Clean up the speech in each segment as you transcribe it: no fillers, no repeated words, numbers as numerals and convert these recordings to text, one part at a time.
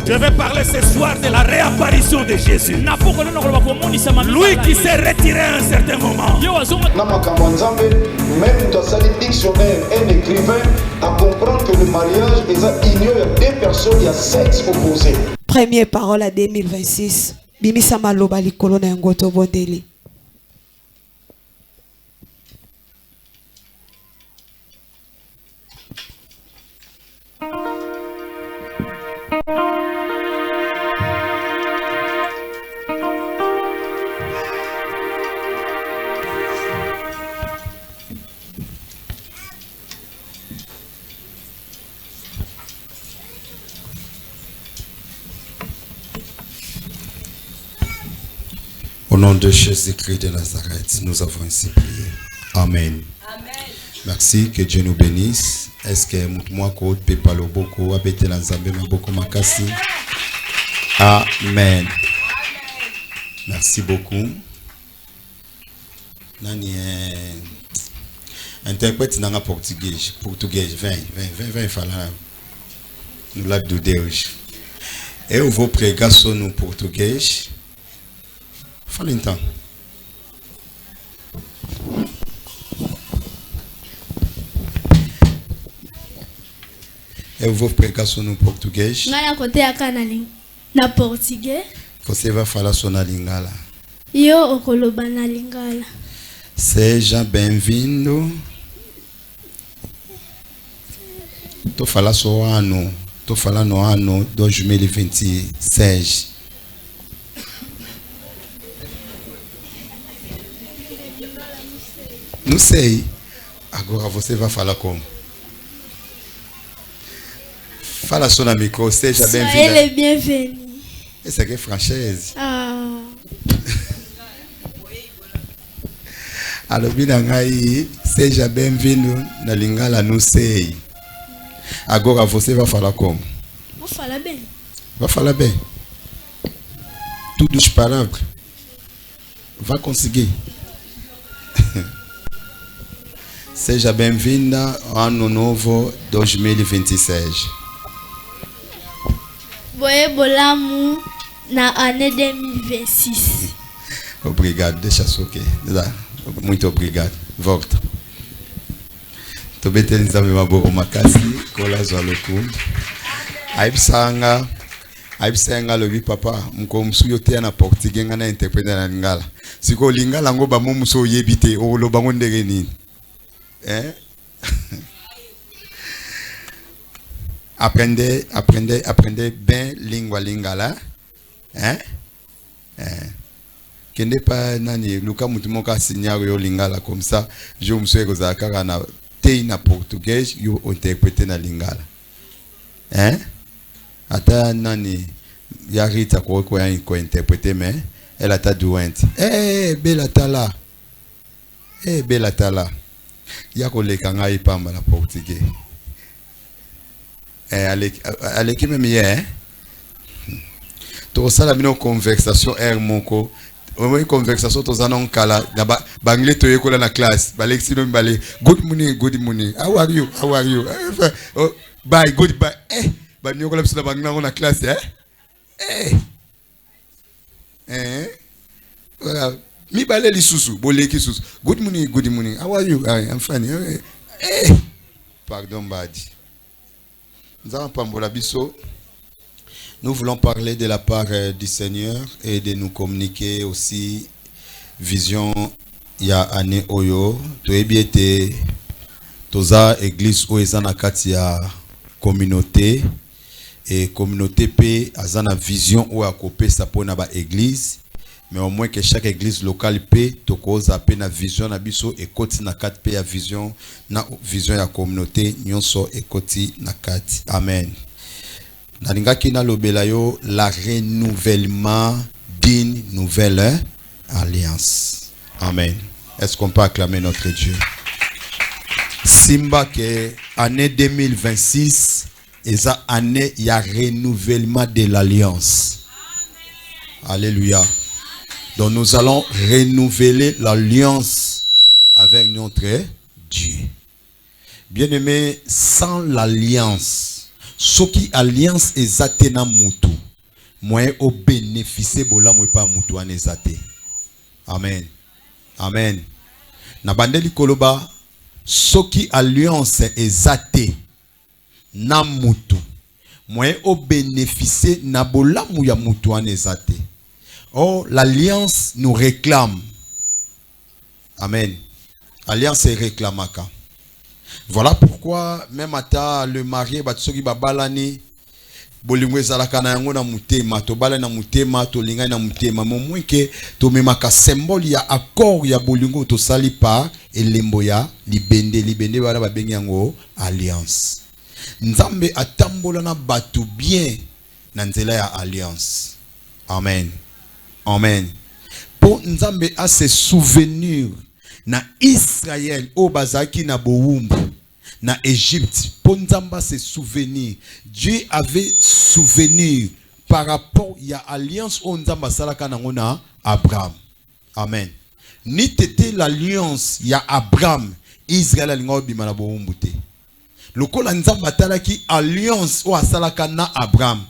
Je vais parler ce soir de la réapparition de Jésus. Lui qui s'est retiré à un certain moment. Même dans un dictionnaire, un écrivain a comprendre que le mariage est union de deux personnes, il y a sexe opposé. Première parole à 2026. Bimisa maloba likolo na ngoto bondeli. Au nom de Jésus-Christ de Nazareth, nous avons ainsi prié. Amen. Amen. Merci, que Dieu nous bénisse. Est-ce que moi ko pepalo boko abete la nzambe maboko makasi? Amen. Merci beaucoup. Nani interprète dans la portugais, vem falar. Nous l'a de hoje. Eu vou pregar só no português. Fala então. Eu vou pregar só no português. Na português. Você vai falar só na lingala. Eu okoloba na lingala. Seja bem-vindo. Tô falando só ano. Tô falando ano 2026. Não sei. Agora você vai falar como? Fala só na micro, seja bem-vindo. Ele é bem-vindo. Esse aqui é francês. Alobina ngai, seja bem-vindo na lingala, não sei. Agora você vai falar como? Vou falar bem. Vai falar bem. Tudo as palavras. Vai conseguir. Seja bem-vinda ao ano novo 2026. Boé bolamu na année 2026. Obrigado, deixa só que. Muito obrigado. Volta. Tô betelizando meu babo makasi, kola zaloku. Aibsanga lobi papa, mko msuyo te na portugais ngana interpréter na lingala. Siko lingala ngo ba muso yebite o lo bango ndenge nini. Apprenez bien lingala. Qui n'est pas nani, Luka Mutumoka signal yo lingala comme ça, je me suis kozaka na te na portugais, yo interpréter na lingala. Ata nani, yarita ko interpréter mais elle a ta douante. Bella tala. Bella tala. Yako le kanga ipamba na portugais. Aleki même hier. To sala bino conversation moko. Une conversation to zanon kala na bangle to yekola na classe. Balexi no mbale. Good morning. How are you? Oh, bye, goodbye. Ba nyokola bisala bangna na classe Voilà. Mi balé li susu, boleki susu. Good morning. How are you? I'm fine. Pardon, Badi. Nous voulons parler de la part du Seigneur et de nous communiquer aussi vision ya année oyo. Toebiete toza église oyo na kati ya communauté et communauté pe azana vision ou akopesa pona ba église. Mais au moins que chaque église locale peut tokoza pe na vision na biso ekoti na kati pe ya vision ya communauté nyonso ekoti na kati. Amen. Nalingaki na lobela yo la renouvellement d'une nouvelle alliance. Amen. Est-ce qu'on peut acclamer notre Dieu? Simba que année 2026 est une année il y a renouvellement de l'alliance. Alléluia. Donc nous allons renouveler l'alliance avec notre Dieu. Bien-aimé, sans l'alliance, soki alliance ezate na mutu moyen au bénéficier bola mo pa mutu an ezate. Amen. Amen. Na bandeli koloba soki alliance ezate na mutu moyen au bénéficier na bola mu ya mutu an ezate. Oh, l'alliance nous réclame. Amen. Alliance est réclamaka. Voilà pourquoi même ata le marié batsoki babalani bolingwe zalaka na yango na mutema to bala na mutema to linga na mutema momweke to memaka symbole ya accord ya bolingo to sali pa elembo ya libende wala babengi yango alliance. Nzambe atambola na batu bien na nzela ya alliance. Amen. Amen. Pour Nzambe a se souvenir na Israël au bazaki na Boumbu na Égypte. Pour Nzamba se souvenir, Dieu avait souvenir par rapport à l'alliance au Nzamba salaka na Abraham. Amen. Ni tete l'alliance ya Abraham Israël alinga bima na Boumbu te. Lokola Nzamba talaki alliance o salaka na Abraham.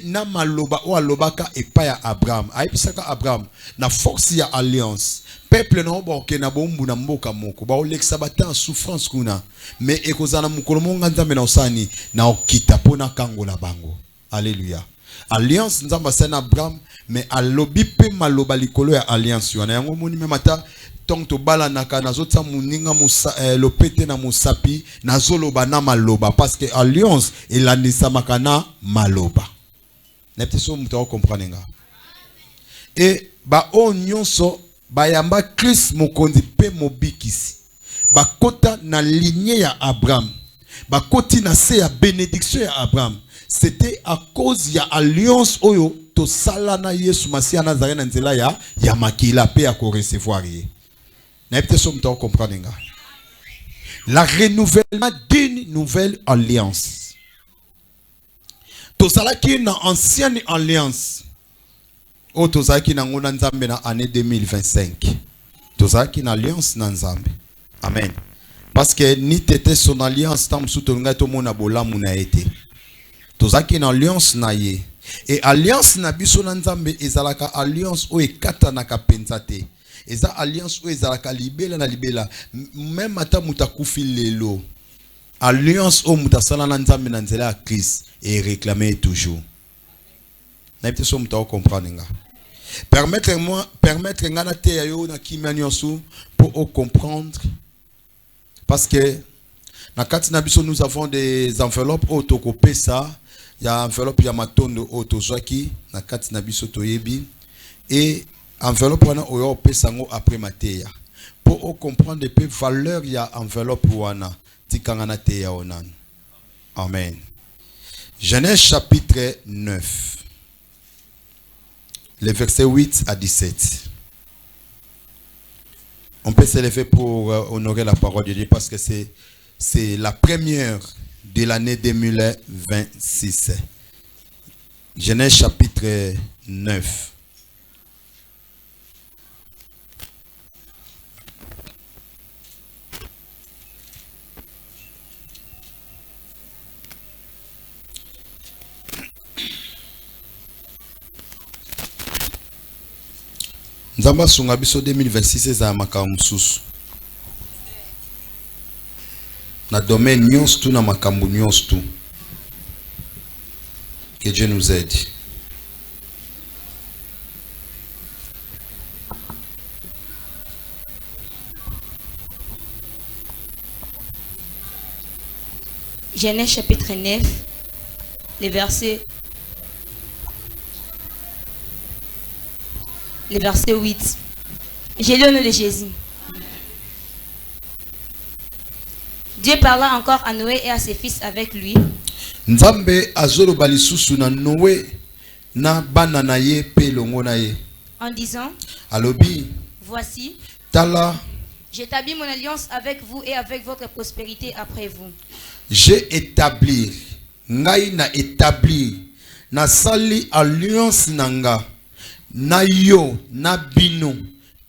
Na maloba o alobaka epa ya Abraham aibisaka Abraham na force ya alliance peuple na oboke na bombu na mboka moko ba oleksa bata souffrance kuna mais ekozana mukolo monga Nzambe na osani na okita pona kangola bango. Alléluia. Alliance Nzamba sana Abraham mais alobi pe maloba likolo ya alliance wana yango moni memata tong to bala naka nazotsa muninga musa lopete na musapi nazoloba na maloba parce que alliance elandisa makana maloba. Nepteso muta comprendre. Et ba o nyonso ba yamba Christ mokonzi pe mobikisi. Ba kota na lignée ya Abraham. Ba koti na se ya bénédiction ya Abraham. C'était à cause ya alliance oyo to sala na Yesu Masia Nazaré na nzela ya makila pe ya ko recevoir ye. Nepteso muta comprendre. La renouvellement d'une nouvelle alliance. Tozalaki na ancienne alliance. O tozalaki na ngona Nzambe na année 2025. Tozalaki na alliance na Nzambe. Amen. Parce que ni tete son alliance tam su tonga to mona bolamu na ete. Tozalaki na alliance na ye. Et alliance na biso na Nzambe ezalaka alliance o ekata na kapenza te. Eza alliance o ezalaka libela na libela. Même ata mutakufi lelo. Alliance au mutasala na Nzambe na nzela ya Christ et réclamer toujours. N'ayez pas muta comprendre nga. Permettre nga na te yo na kimia nyonso pour comprendre parce que na kati na biso nous avons des enveloppes autocopé ça, il y a enveloppe ya matondo autozaki na kati na biso toyebi et enveloppe wana oyo pesa ngo après mateya pour comprendre peu valeur ya enveloppe wana. Amen. Genèse chapitre 9. Les versets 8 à 17. On peut s'élever pour honorer la parole de Dieu parce que c'est la première de l'année 2026. Genèse chapitre 9. Nzamba sunga biso 2026 eza makambo susu. Na domaine nyonso tu na makambo nyonso tu. Que Dieu nous aide. Genèse chapitre 9, les versets 8. J'ai le nom de Jésus. Dieu parla encore à Noé et à ses fils avec lui. Nzambe azolo balisusu na Noé na bana na ye pe longo na ye. En disant, alobi, voici, tala, j'établis mon alliance avec vous et avec votre prospérité après vous. J'ai établi, ngai na établi, na sali alliance nanga, na yo, na bino,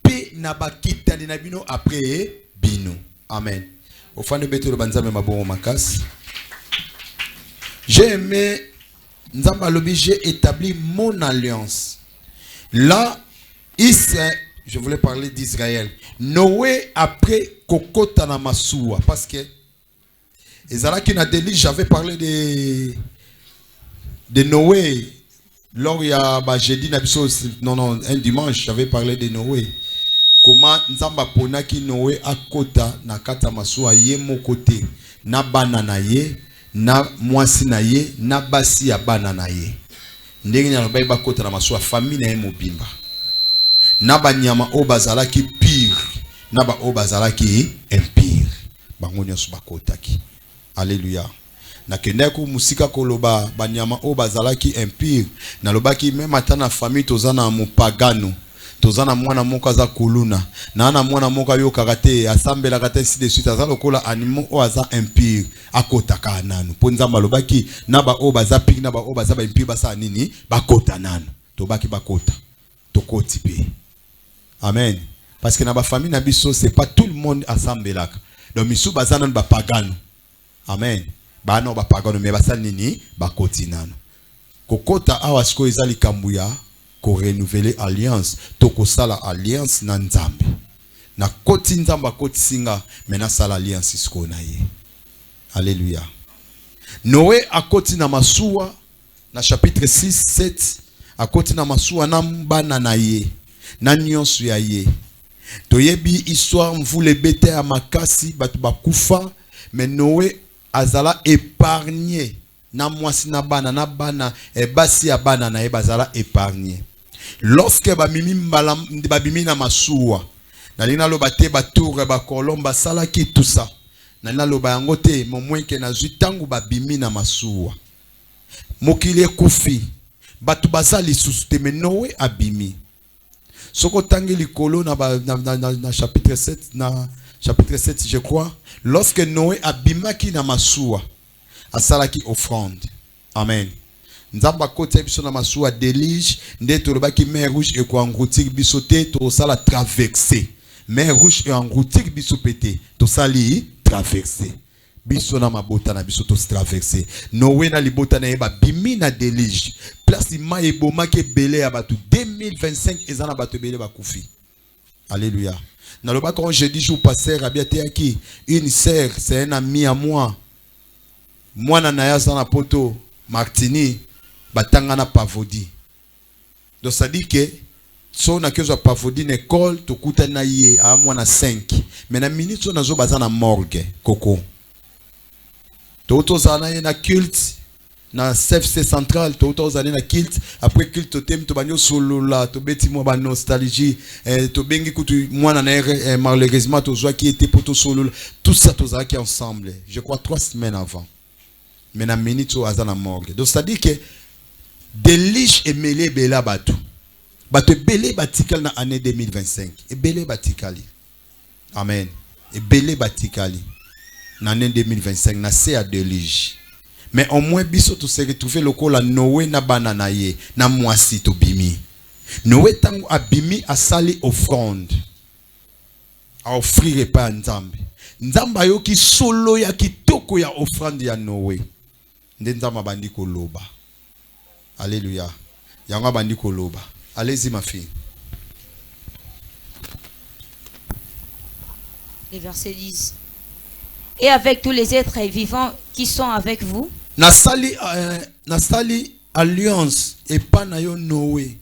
pe na bakita na bino après bino. Amen. Au fin de béto le banzame mabongo makas. J'ai aimé, j'ai établi mon alliance. Là, Israël, je voulais parler d'Israël. Noé après Kokota na Masua. Parce que, Ezalaki na délit, j'avais parlé de Noé. Lors il y a jeudi, non, un dimanche, j'avais parlé de Noé. Comment Nzamba ponaki Noé à Kota na kata Masua ye mo côté. Na banana ye, na mwasi na ye, na basi ya banana ye. Ndenge na ba Kota na Masua famille na ye mobimba. Na ba nyama o bazalaki pire, na ba o bazalaki impire. Bango nyonso bakotaki. Alléluia. Na kendeku musika koloba ba nyama o bazalaki impire, na lobaki même atana famille tozana mopagano. Tozana mwana moka za kuluna na ana mwana moka yo karate asambela kate si de suite azalo kola animo o aza impire akotaka nanu ponza malobaki na ba o baza pik na ba o baza ba impire basa nini bakota nanu tobaki bakota tokoti pe. Amen. Parce que na ba famille na biso c'est pas tout le monde asambelaka donc misu baza nanu ba pagano. Amen. Ba no ba pagano me basa nini bakoti nanu kokota awasko ezali kambuya ko renouveler alliance toko sala alliance na nzambe na koti nzamba koti singa mena sala alliance isko na ye. Alléluia. Noé a koti na masua na chapitre 6 7 a koti na masua na mbana na ye na nyonso ya ye. Toyebi histoire mvule bete ya makasi batu bakufa mais Noé azala épargné na mwasi na bana e basi ya bana na ye bazala épargné. Lorsque babimi na masua nalina loba te batour ba kolomba salaki tout ça nalina loba yango te momwenke na zutangu babimi na masua mokili ekufi batu bazali suste me Noé abimi soko tangi likolo na chapitre 7 na chapitre 7 je crois lorsque Noé abimaki na masua asalaki offrande. Amen. Nzamba kote biso na masua délige nde tolobaki mer rouge et ko engloutir biso te to sala traverser. Mer rouge et engloutir biso pété to sali traverser. Biso na mabota na biso to traverser. Noé na libota na yeba bimi na délige. Place ma eboma ke belé ya batu 2025 ezana batu belé bakufi. Alléluia. Na loba quand jeudi jour passer abiate aki une sœur c'est un ami à moi. Moi na yaza na poto Martini batanga na pavodi. Donc ça dit que so na kezo pavodi na école to kuta na ye a moi na 5 mais na minute so na zo bazana morgue koko. To zana na culte na CFC central to zana na culte après culte to tem to banyo solo la to beti mo ba nostalgie to bengi kutu moi na malheureusement to zo qui était poto solo tout ça to za qui ensemble je crois 3 semaines avant. Mais na minute au azana morgue. Donc ça dit que délige et mêlé bela batu. Batu belé batikal na année 2025. Et belé batikali. Amen. Et belé batikali. Na année 2025 na c'est à délige. Mais au moins biso to se retrouver loko la Noé na banana ye na mwasi to bimi. Noé tango abimi a sali offrande. A offrir pas nzambe. Nzamba yo ki solo ya kitoko ya offrande ya Noé. Ndenzama bandi koloba. Alléluia. Yanga bandi koloba. Allez-y ma fille. Les versets 10. Et avec tous les êtres vivants qui sont avec vous. Nasali alliance et pas na yo Noé.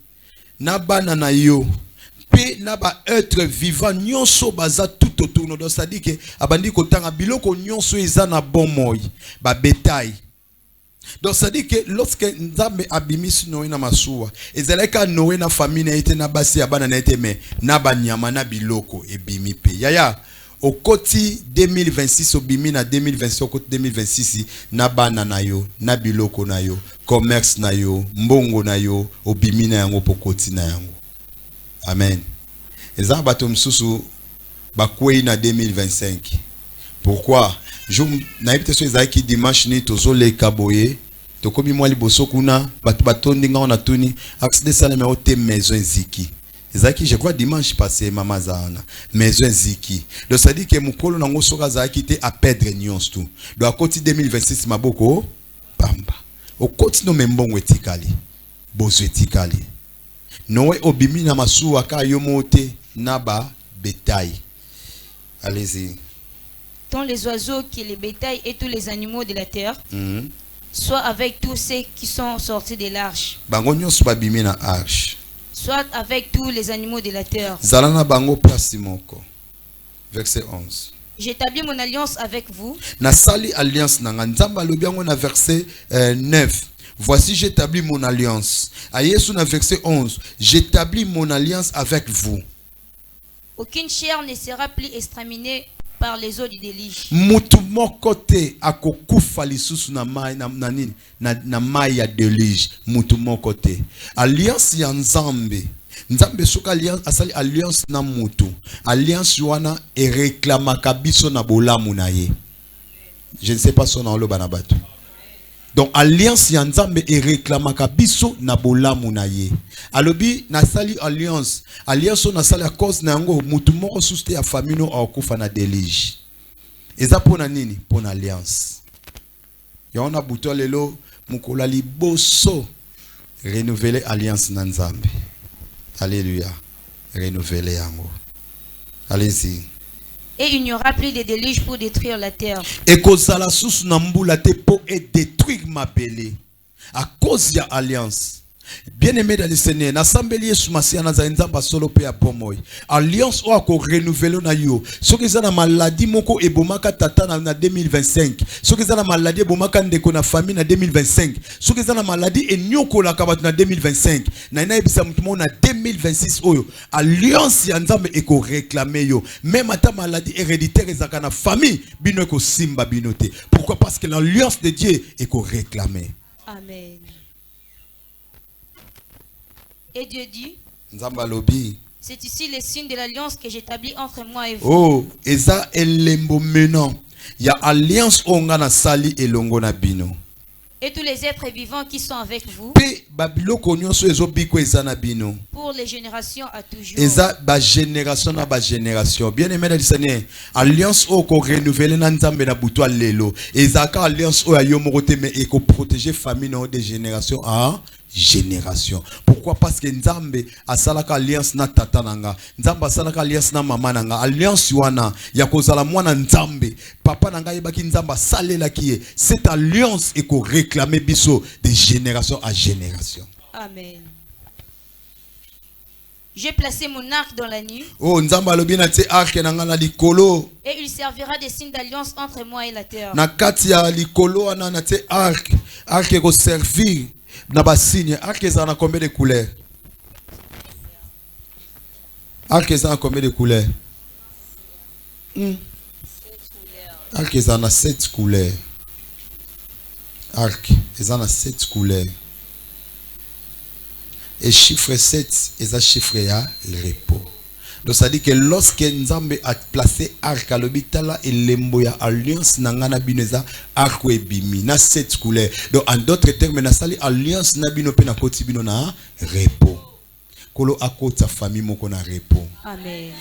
Na bana na yo. Pe na ba être vivant nyonso baza tout autour. Donc ça dit que abandi kotanga biloko nyonso eza na bon moy. Ba bétail. Donc ça dit que lorsque Nzambe abimis Noé na masua, ezaleka Noé na famille na été na basi ya bana na été mais na banyama na biloko e bimi pe. Yaya au koti 2026 au bimi na 2026 au koti 2026 na bana na yo, na biloko na yo, commerce na yo, mbongo na yo, au bimi na yango pokoti na yango. Amen. Ezala bato msusu bakwei na 2025. Pourquoi? Je n'habite sur les qui dimanche ni tozo le kaboye to komi moi liboso kuna batondi nga na tuni accès ça le meote maison ziki ezaki je crois dimanche passé mama zana maison ziki donc ça dit que mukolo nango soka za ki te à perdre nyons tout donc à côté 2026 maboko pamba. Au continent membongo etikali. Bozo etikali. Noé obimi na masuwa ka yomote naba bétail. Allez-y. Tant les oiseaux que les bétails et tous les animaux de la terre, soit avec tous ceux qui sont sortis de l'arche. Bango nyonso babimi na arche. Soit avec tous les animaux de la terre. Zalana bango place moko. Verset 11. J'établis mon alliance avec vous. Na sali alliance nanga nzamba lobiango na verset 9. Voici j'établis mon alliance. A Yesu na verset 11. J'établis mon alliance avec vous. Aucune chair ne sera plus exterminée par les eaux du déluge. Mutu moko te akokufa lisusu na mai na mai ya déluge. Mutu moko te. Alliance ya Nzambe. Nzambe soka alliance asali alliance na mutu. Alliance wana e réclamaka biso na bolamu na ye. Je ne sais pas son olo banabatu. Donc alliance ya Nzambe e réclamaka biso na bolamu na ye. Alobi na sali alliance. Alliance na sali a cause na yango mutu moko suste ya famille no akufa na déluge. Eza pona nini? Pona alliance. Ya ona buto lelo mukola liboso renouveler alliance na Nzambe. Alléluia. Renouveler yango. Allez-y. Et il n'y aura plus de déluge pour détruire la terre. Et kozala susu na mbula te po et détruire ma belé. À cause de l'alliance. Bien-aimé dans le Seigneur, na sambeli Yesu Masia na zainza basolo pe ya pomoy. Alliance o ako renouveler na yo. Soki za na maladie moko ebomaka tata na 2025. Soki za na maladie ebomaka ndeko na famille na 2025. Soki za na maladie enyoko la kabatu na 2025. Na ina ebisa mutumo na 2026 oyo. Alliance ya Nzambe eko réclamer yo. Même ata maladie héréditaire ezaka na famille bino eko simba bino te. Pourquoi? Parce que l'alliance de Dieu eko réclamer. Amen. Et Dieu dit, c'est ici le signe de l'alliance que j'établis entre moi et vous. Oh, eza elembo menant. Ya alliance onga na sali elongo na bino. Et tous les êtres vivants qui sont avec vous. Pour les générations à toujours. Eza ba génération na ba génération. Bien aimé dans le Seigneur, alliance o ko renouveler na Nzambe na butwa lelo. Eza ka alliance o ya yo morote mais e ko protéger famille no de génération à génération. Pourquoi? Parce que Nzambe asalaka alliance na tata nanga, Nzambe asalaka alliance na mama nanga, alliance wana ya kozala mwana Nzambe, papa nanga yebaki Nzamba salela kiye. Cette alliance est ko réclamer biso de génération à génération. Amen. J'ai placé mon arc dans la nuit. Oh, Nzamba lobi na te arc nanga na likolo. Et il servira de signe d'alliance entre moi et la terre. Na kati ya likolo ana na te arc ko servir. Naba signe, arc ezana combien de couleurs? Arc ezana combien de couleurs? Arc ezana 7 couleurs. Arc ezana 7 couleurs. Et chiffre 7 ezana chiffre ya repos. Donc ça dit que lorsque Nzambe a placé arc à l'hôpital et lembo ya alliance nangana bineza arc ou ebimi na 7 couleurs. Donc en d'autres termes na sali alliance na bino pe na koti bino na repos. Kolo akota famille moko na repos. Amen.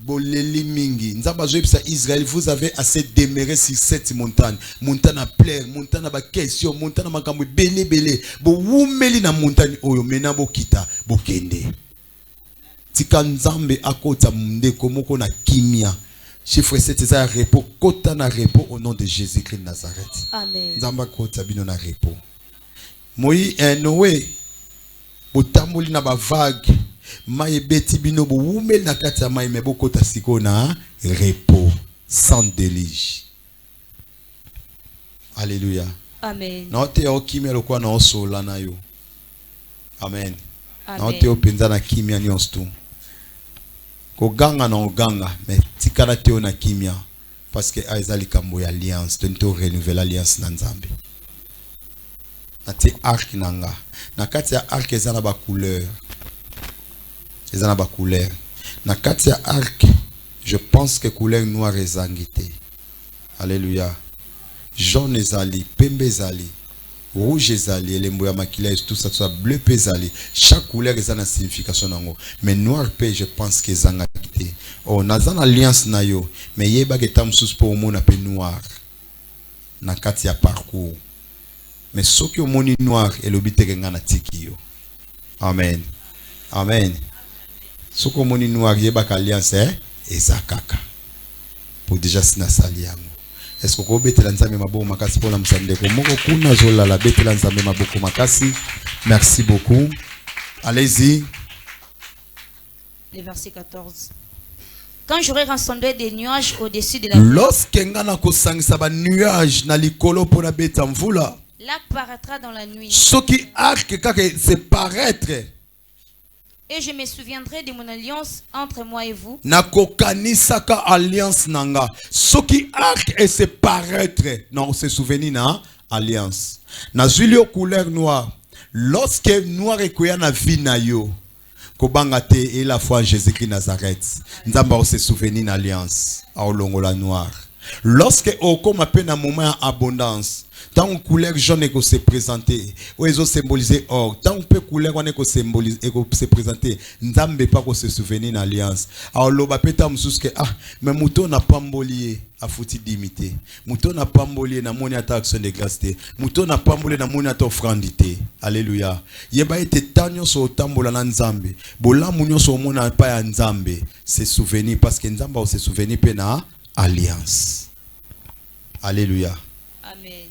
Boleli mingi Nzamba zoyebisa Israël, vous avez assez demeuré sur cette montagne. Montagne à plaire, montagne à ba question, montagne à makambo belé belé. Bo wumeli na montagne oyo mena bo kita bo kende. Tika Nzambe akota mndeko moko na kimia. Chiffre 7 eza repos, kota na repos au nom de Jésus-Christ de Nazareth. Amen. Nzamba kota bino na repos. Moi Noé botamboli na ba vague, mai beti bino bo wumel na kati ya mai me bokota siko na repos sans déluge. Alléluia. Amen. Na ote ya kimia lokwa na osola na yo. Amen. Amen. Na ote openza na kimia nyonso tu. Koganga na oganga, mais tikala teo na kimia. Parce que aizali kambo ya alliance, tento renouveler alliance na Nzambe. Na te arc nanga. Na kati ya arc ezana ba couleur. Ezana ba couleur. Na kati ya arc, je pense que couleur noire ezangite. Alléluia. Jaune ezali, pembe ezali, rouge ezali, elembo ya makilage, tout ça bleu ezali. Chaque couleur est une signification nango. Mais noir pe, je pense que ezanga kite. Oh, nazan alliance na yo, mais yeba ke tam sus pour mona pe noir. Na kati ya parcours. Mais ce qui est moni noir et le bite ngana tiki yo. Amen. Amen. Ce qui est moni noir yeba alliance et zakaka. Pour déjà sina saliango. Est-ce que vous bete lanzame maboko makasi pour la msande ko moko kuna zola la bete lanzame maboko makasi. Merci beaucoup. Allez-y. Le verset 14. Quand j'aurai rassemblé des nuages au-dessus de la lorsque ngana ko sangisa ba nuage na likolo pour la bete mvula. L'arc paraîtra dans la nuit. Ce qui arc c'est paraître. Et je me souviendrai de mon alliance entre moi et vous. Nakokanisaka alliance nanga. Ce qui arc et se paraître. Non, se souvenir na alliance. Na zulio couleur noire. Lorsque noir et koya na vie na yo. Kobangate et la foi en Jésus-Christ Nazareth. Nzamba se souvenir na alliance. Aolongo la noire. Lorsque oko m'appelle un moment en abondance. Tant que couleur jaune est se présenter, ou ils ont symbolisé or. Tant que couleur on est que symboliser et se présenter, n'zambe pas que se souvenir d'alliance. Alors l'oba peta msuske mais mouton n'a pas mbolié à fouti d'imiter. Mouton n'a pas mbolié na moni ata action de grâce. Mouton n'a pas mbolié na moni ata offrandité. Alléluia. Yeba ete tanyo so tambola na nzambe. Bola munyo so mona pa ya nzambe. Se souvenir parce que nzamba se souvenir pe na alliance. Alléluia. Amen.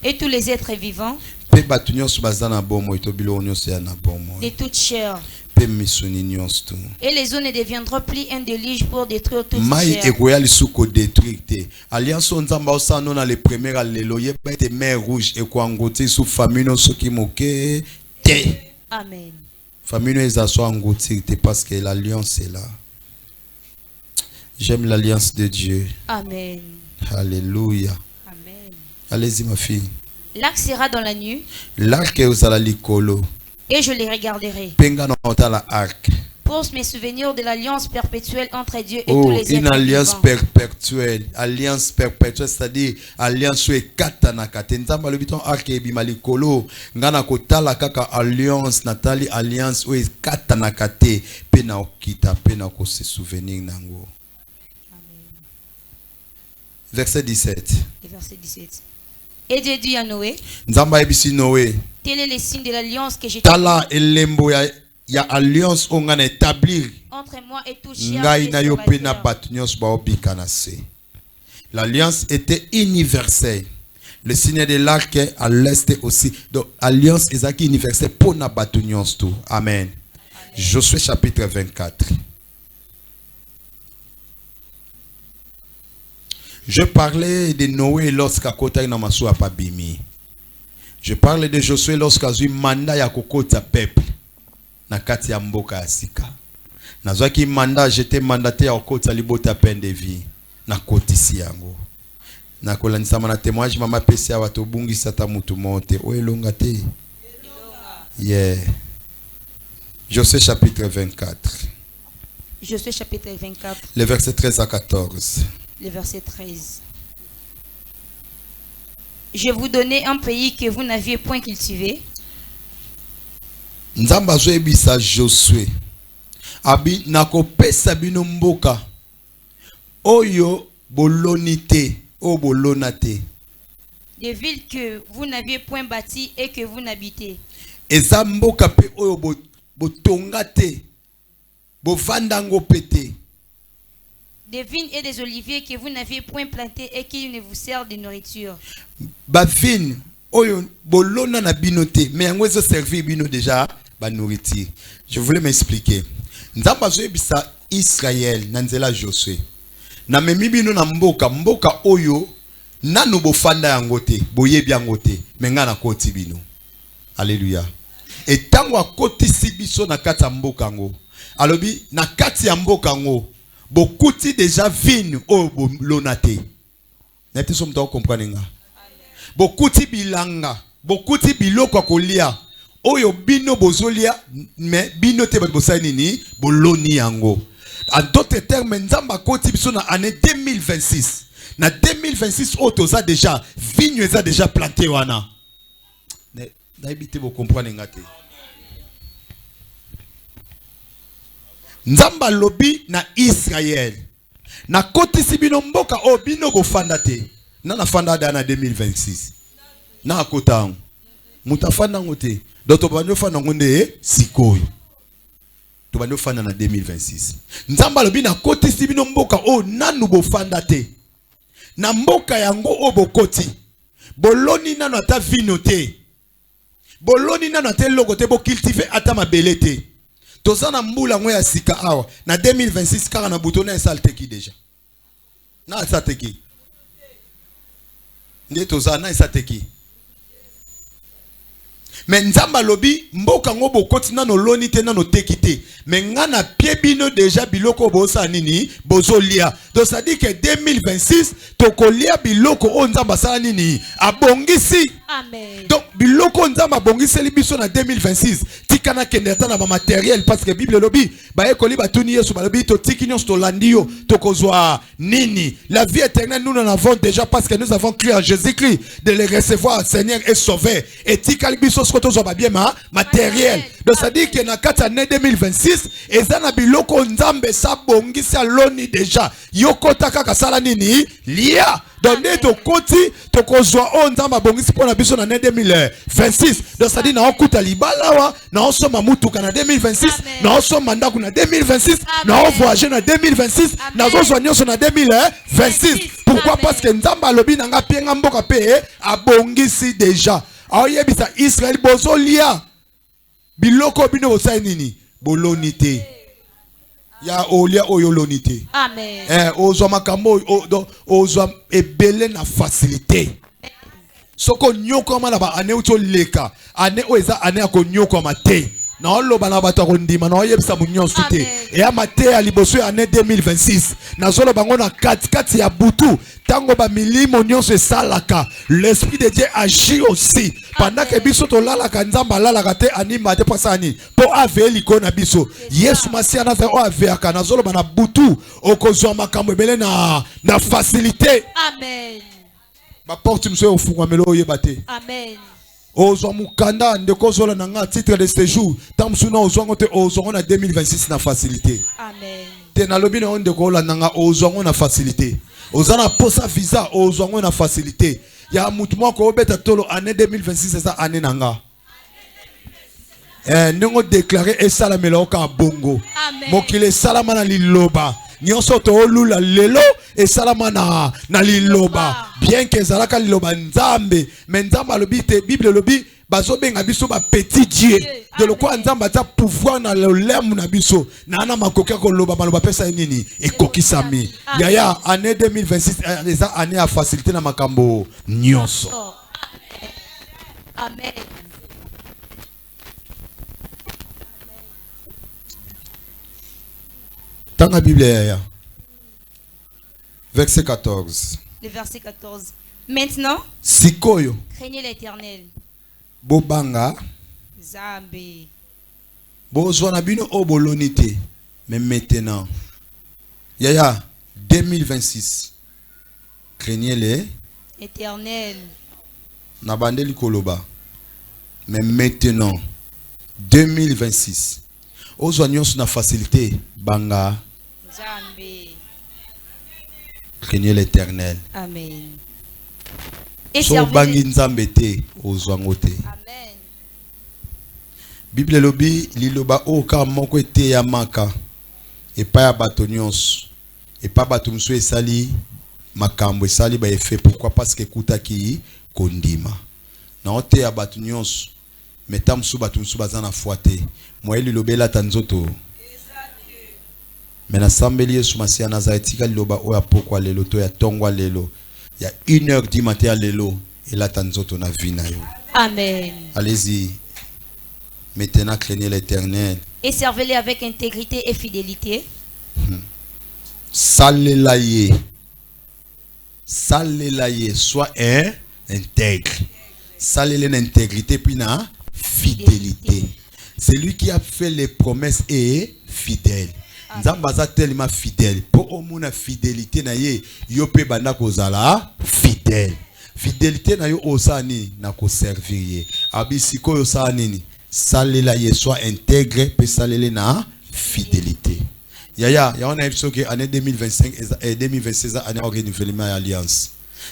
Et tous les êtres vivants de toute chair. Et les eaux ne deviendront plus un déluge pour détruire toute chair. Alliance on a les premières alléluia mer rouge et quoi engouti sous famille ceux qui moquent. Amen. Famille est engouti parce que l'alliance est là. J'aime l'alliance de Dieu. Amen. Alléluia. Allez-y ma fille. L'arc sera dans la nuit. L'arc est aux alikolo. Et je les regarderai. Penga no la arc. Pour me souvenir de l'alliance perpétuelle entre Dieu et tous les êtres une alliance vivants. perpétuelle. Alliance perpétuelle, c'est-à-dire alliance où est katana katenzamba le biton arc et bimalikolo. Ngana kotala kaka alliance natali alliance où est katana kate pena okita pena ko se souvenir nango. Verset 17. Verset 17. Et Dieu dit à Noé, Nzamba ebisi Noé, tel est le signe de l'alliance que j'ai tala elembo ya alliance ongana établir entre moi et tout chien. L'alliance était universelle. Le signe de l'arc à l'est aussi. Donc alliance est universelle pour na batunions tout. Amen. Josué chapitre 24. Je parlais de Noé lorsqu'à Kota Namasu a pas bimi. Je parlais de Josué lorsqu'à eu mandat ya kokota peuple na kati ya mboka asika. Nazwa ki mandat j'étais mandaté à kota libota peine de vie na kotisi yango. Na kolanisa mana témoignage mama pesi ya watu bungi sata mutu monte o elonga te. Yeah. Josué chapitre 24. Josué chapitre 24. Les versets 13 à 14. Le verset 13. Je vous donnais un pays que vous n'aviez point cultivé. Nzamba zo ebisa Josué. Abi nakopesa bino mboka. Oyo bolonité, o bolonate. Des villes que vous n'aviez point bâties et que vous n'habitez. Eza mboka pe oyo botongate. Bovandango pete. Des vignes et des oliviers que vous n'aviez point plantés et qui ne vous servent de nourriture. Ba vigne oyo bolona na binote mais yango ezo servir bino déjà ba nourriture. Je voulais m'expliquer. Nzamba zo ebisa Israël na nzela Josué. Na memi bino na mboka oyo nanu bofanda yango te, boyebi yango te, menga na koti bino. Alléluia. Et tango akotisi biso na kati ya mboka ngo. Alobi na kati ya mboka ngo bokuti déjà vigne o bolonate. Neti so mta comprendre nga. Bokuti bilanga, bokuti biloko kolia. Oyo bino bozolia mais bino te bosali nini boloni yango. En d'autres termes, nzamba koti biso na année 2026. Na 2026 otoza déjà vigne eza déjà planté wana. Na ebite bo comprendre nga te. Nzamba lobi na Israël. Na koti si bino mboka o bino bofanda te. Nana fanda dana 2026. Na akota. Muta fanda ngote. Doto banyo fanda ngonde sikoyo. To banyo fanda na 2026. Nzamba lobi na koti sibino mboka o nanu bo fanda te. Na mboka yango o bokoti. Boloni nanu ata vino te. Boloni nanu ata logo te bo cultiver ata mabele te. Tozana mbula ngo ya sika awa na 2026 kaka na butona esalte ki deja. Na esalte ki. Nde tozana esalte ki. Mais nzamba lobi mboka ngo bokoti nano loni te nano teki te. Mais ngana pie bino déjà biloko bosa nini bozolia. Donc ça dit que 2026 tokolia biloko o nzamba sala nini abongisi. Amen. Donc biloko nzamba abongisi libiso na 2026 tikana kende ta na matériel parce que Bible lobi ba ekoli batuni Yesu ba lobi to tikinyo sto landio tokozwa nini. La vie éternelle nous en avons déjà parce que nous avons cru en Jésus-Christ de le recevoir Seigneur et Sauveur. Et tikali biso bien matériel. Donc ça dit que na kati année 2026 ezana biloko nzambe sa bongisi aloni déjà yokota kaka sala nini lia donc to koti to kozwa o nzamba bongisi pona biso na année 2026. Donc ça dit na okuta libalawa na osoma mutuka na 2026 na osoma ndaku na 2026 na o voyager na 2026 na zozwa nyonso na 2026. Pourquoi? Parce que nzamba lobi nanga pienga mboka pe abongisi déjà. Aoyebisa Israël bozolia biloko bino osai nini bolonité ya olia oyolonité. Amen. Ozwa makambo ozwa ebele na facilité. Soko nyoko ma na ba ane uto leka ane oeza ane akonyoko mate na oloba na bato akondima na oyebisa munyonso te e ya mate ya liboso ya ane 2026 na zolo bango na kati ya butu tango ba milimo nyonso esalaka l'esprit de Dieu agit aussi pendant que biso to lalaka nzamba lalaka te anima te pasani po ave liko na biso Yesu Masia na o ave aka na zolo bana butu okozwa makambo ebele na facilité. Amen. Ba porte mso ofungwa melo oyebate. Amen. Ozwa mukanda ndeko zola nanga titre de séjour tamsuna ozwa ngote ozwa na 2026 na facilité. Amen. Te na lobi na ndeko la nanga ozwa na facilité. Ozana posa visa ozwa na facilité. Ya mutu moko obeta tolo année 2026 c'est ça année nanga. Nengo déclarer esala meloka bongo. Amen. Mokile salama na liloba. Nyonso to olula lelo esalama na liloba. Bien que zalaka liloba nzambe, mais nzamba lobi te Bible lobi bazobenga biso ba petit Dieu. De lo kwa nzamba ta pouvoir na lolemu na biso. Na ana makoka ko loba maloba pesa nini ekokisami. Yaya année 2026 les années à facilité na makambo nyonso. Amen. Dans la Bible, verset 14. Le verset 14. Maintenant, Sikoyo. craignez l'Éternel. Bobanga. Zambe. Bozwana bino obolonité. Mais maintenant. Yaya, 2026. Craignez l'Éternel. Nabandeli koloba. Mais maintenant. 2026. Ozwanyon sur la facilité. Banga. Zambe. Craignez l'Éternel. Amen. Et So bangi nzambe te ozwangote. Amen. Bible lobi liloba oka moko ete ya maka. Et pas ya bato nyonso. Et pas bato mso esali makambo esali ba effet. Pourquoi? Parce que kuta ki kondima. Na ote ya bato nyonso. Metam sou bato mso bazana fuate. Moi lilobela tanzoto. Mais na sambeli Yesu Masia Nazaretika liloba oya pokwa lelo to ya tongwa lelo. Il y a 1h du matin à lelo et là tanzoto na vina yo. Amen. Allez-y. Maintenant craignez l'Éternel. Et servez-les avec intégrité et fidélité. Salelaye. Salelaye. Soit intègre. Salele l'intégrité puis na fidélité. C'est lui qui a fait les promesses et fidèle. Nzambaza tellement fidèle. Pour au moins fidélité na ye yope banda kozala fidèle. Fidélité na yo osani na ko servir ye. Abisiko yo sa nini? Salela ye soit intègre pe salele na fidélité. Ya on a vu que année 2025 et 2026 année renouvellement alliance.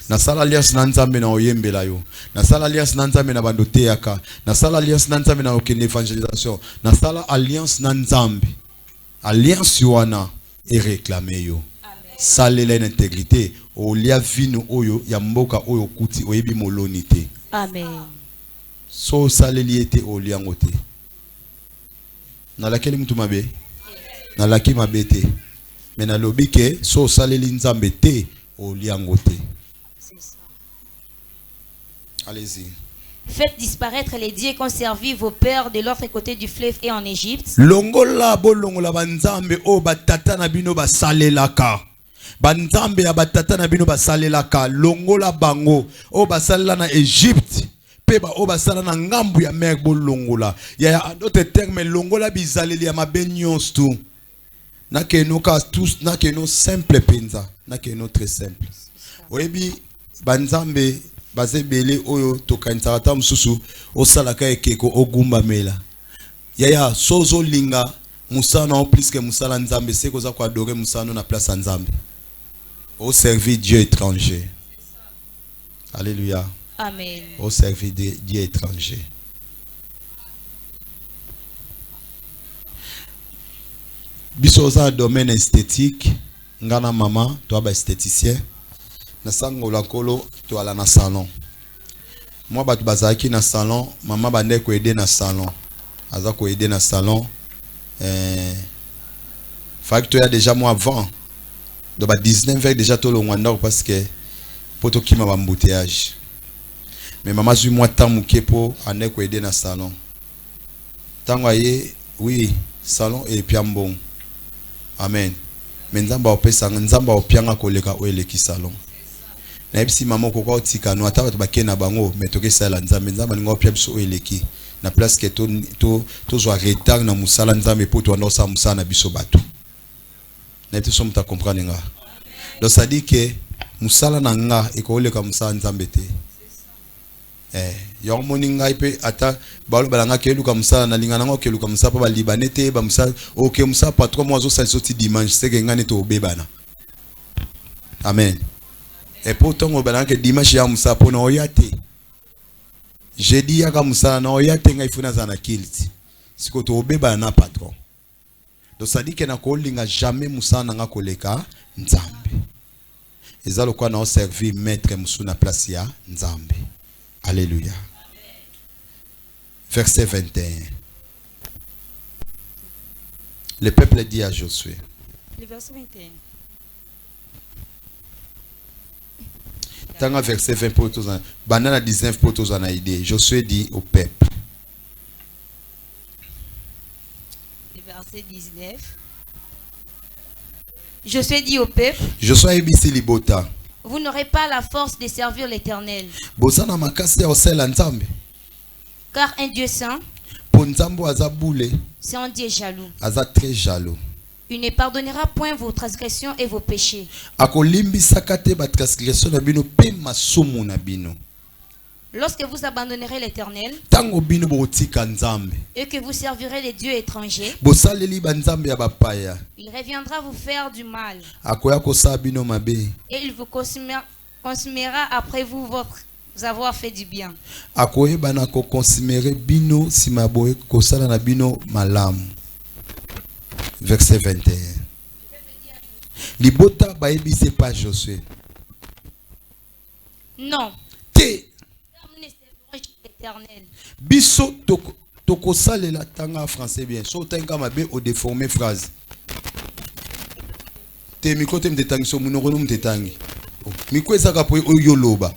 Nasala alliance na nzambe na oyembela yo. Nasala alliance na nzambe na bandote yaka. Nasala alliance na nzambe na okende evangelisation. Nasala alliance na nzambe. Alliance wana est réclamé yo. Salela l'intégrité. Olia vino oyo ya mboka oyo kuti oyebi moloni te. Amen. So saleli ete olia ngote. Nalakeli mutu mabe. Nalaki mabe te. Mais nalobi ke so saleli nzambe te olia ngote. C'est ça. Allez-y. Faites disparaître les dieux qu'ont servi vos pères de l'autre côté du fleuve et en Égypte. Longola bolongola banzambe o batata na bino basalelaka. Banzambe ya batata na bino basalelaka. Longola bango o basalela na Égypte. Peba o basala na ngambu ya mer bolongola. Ya en d'autres termes longola bizaleli ya mabenyons tout. Na ke no ka tous na ke no simple penza. Na ke no très simple. Oyebi banzambe bazebele oyo tokanisaka ta mususu osalaka ekeko ogumba mela. Yaya sozo linga musana en plus que musala nzambe c'est koza ko adorer musana na place nzambe. Au servir Dieu étranger. Alléluia. Amen. Au servir Dieu étranger. Bisoza domaine esthétique, ngana mama, toi ba esthéticien. Na sango la kolo, toi la na salon. Moi batu bazaki na salon, maman bande ko aider na salon. Aza ko aider na salon. Facteur ya déjà moi avant. Donc 19 ans déjà tout le monde parce que pour tout qui m'a embouteillage. Mais maman suis moi tant mouké pour ande ko aider na salon. Tango aye oui, salon et puis bon. Amen. Mais nzamba opesa nzamba opianga koleka oeleki salon. Na ebisi maman koko otika no ata bato bakena bango mais toke sala nzamba nzamba ngo opia biso oeleki na place que to zo retard na musala nzambe po to ndo sa musala na biso bato. Na ebisi somo ta comprendre nga. Donc ça dit que musala na nga ekoleka musala nzambe te. Yo moni ngai pe ata balo balanga ke luka musala na linga nango ke luka musala pa ba libanais te ba musala OK musala patron moi zo sa sorti dimanche c'est que ngane to obebana. Amen. Et pourtant on balanga ke dimanche ya musala pona oyate. Jeudi ya ka musala na oyate ngai funa zana kilti. Siko to obebana na patron. Donc ça dit que na ko linga jamais musala nga koleka nzambe. Ezalo kwa na servir maître musuna place ya nzambe. Alléluia. Verset 21. Le peuple dit à Josué. Le verset 21. Dans verset 20 pour tous, banana 19 pour tous en a idée. Josué dit au peuple. Le verset 19. Josué dit au peuple. Josué ebisi libota. Vous n'aurez pas la force de servir l'Éternel. Bosana makasi ya osela nzambe. Car un Dieu saint, Po nzambo aza boule, c'est un Dieu jaloux. aza très jaloux. Il ne pardonnera point vos transgressions et vos péchés. Akolimbisaka te ba transgression na bino pe masumu na bino. Lorsque vous abandonnerez l'Éternel Tango bino botika nzambe. et que vous servirez les dieux étrangers, Bosaleli ba nzambe ya bapaya. il reviendra vous faire du mal Akoya kosala bino mabe. et il vous consumera après vous avoir fait du bien. Akoyeba na ko considérer bino simaboye kosala na bino malamu. Verset 21. Libota baebise pas Josué. Non, Te nous ne servirons l'Éternel. biso toko salela tanga français bien. So tanga mabe o déformer phrase. Te mikote mtetangi so munoko mtetangi. Miko ezaka po oyoloba.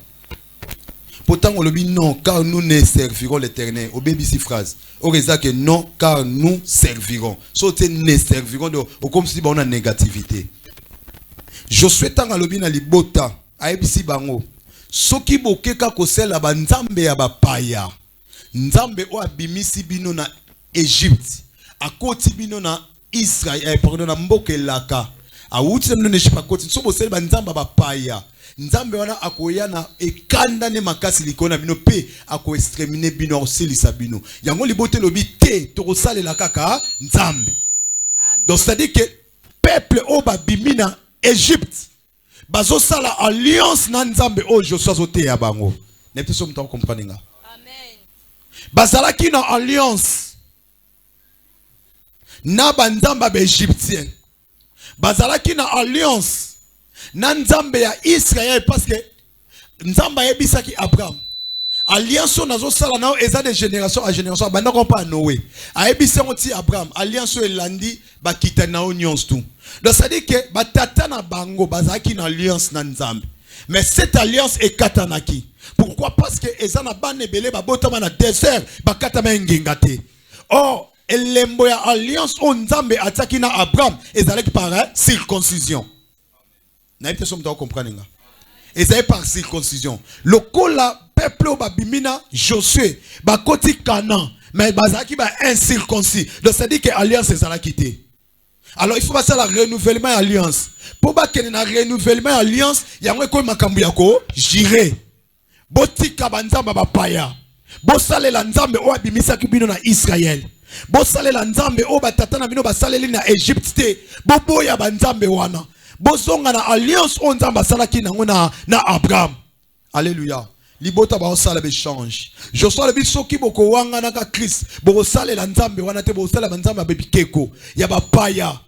Pourtant on le dit non car nous ne servirons l'Éternel. Au bébé phrase. Au résultat que non car nous servirons. Sauter ne servirons de comme si on a négativité. Josué tanga lobi na libota aibisi bango. Soki bokeka kosela ba nzambe ya bapaya. Nzambe o abimisi bino na Égypte. Akoti bino na Israël pardon na mboke laka. Awuti mno ne shipa koti so bosela ba nzamba bapaya. Nzambe wana akoya na ekanda ne makasi likona bino pe ako exterminer bino osilisa bino. Yango libote lobi te tokosalela kaka nzambe. Donc c'est à dire que peuple oba bimina Égypte bazo sala alliance na nzambe o Joshua zote ya bango. N'est-ce pas ça comprendre nga? Amen. Bazalaki na alliance na banzamba ba égyptien. Bazalaki na alliance na nzambe ya Israël parce que nzamba yebisaki Abraham. Alliance nazo sala na eza de génération à génération banda ko pa Noé. Ayebisa ngoti Abraham alliance elandi bakita na nyonso tout. Donc ça dit que batata na bango bazalaki na alliance na nzambe. Mais cette alliance est katanaki. Pourquoi? Parce que eza na bane belé ba botama na désert bakata ma ngengate. Or elembo ya alliance on nzambe ataki na Abraham ezalaki par circoncision. Na ite somme ta comprendre nga. Ezalaki par circoncision. Lokola peuple babimina Josué bakoti Canaan mais bazaki ba incirconcis. Donc ça dit que alliance ezalaki te. Alors il faut passer à la renouvellement alliance. Pour bakene na renouvellement alliance yango ko makambu yako jire. Botika banzamba bapaya. Bosalela nzambe o abimisaki bino na Israël. Bosalela nzambe o batata na bino basaleli na Égypte te. Boboya banzambe wana. Bozonga na alliance o nzamba salaki nango na Abraham. Alléluia. Libota ba osala be change. Joshua le biso ki boko wanga na ka Christ. Boko salela nzambe wana te boko salela nzambe bebikeko ya bapaya.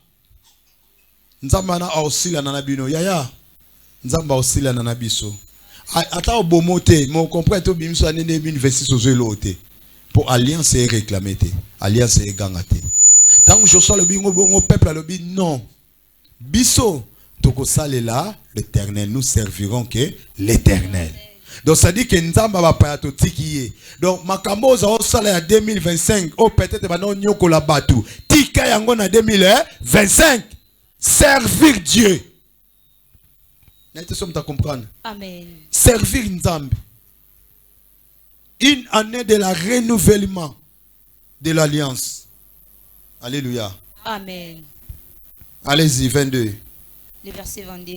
Nzamba na osila na bino yaya. Nzamba osila na biso. Ata obomote, mo comprend to bimso ane 2026 ozelote. Pour alliance est réclamée te. Alliance est gangate. Tant que Joshua le bingo bongo peuple le bi non. Biso toko salela l'Éternel, nous servirons que l'Éternel. Donc ça dit que nzamba va pas to tikiye. Donc makambo za osala ya 2025 o peut-être ba non nyoko la batu. Tika yango na 2025. Servir Dieu. N'était somme ta comprendre. Amen. Servir nzambe. Une année de la renouvellement de l'alliance. Alléluia. Amen. Allez-y 22. Le verset 22.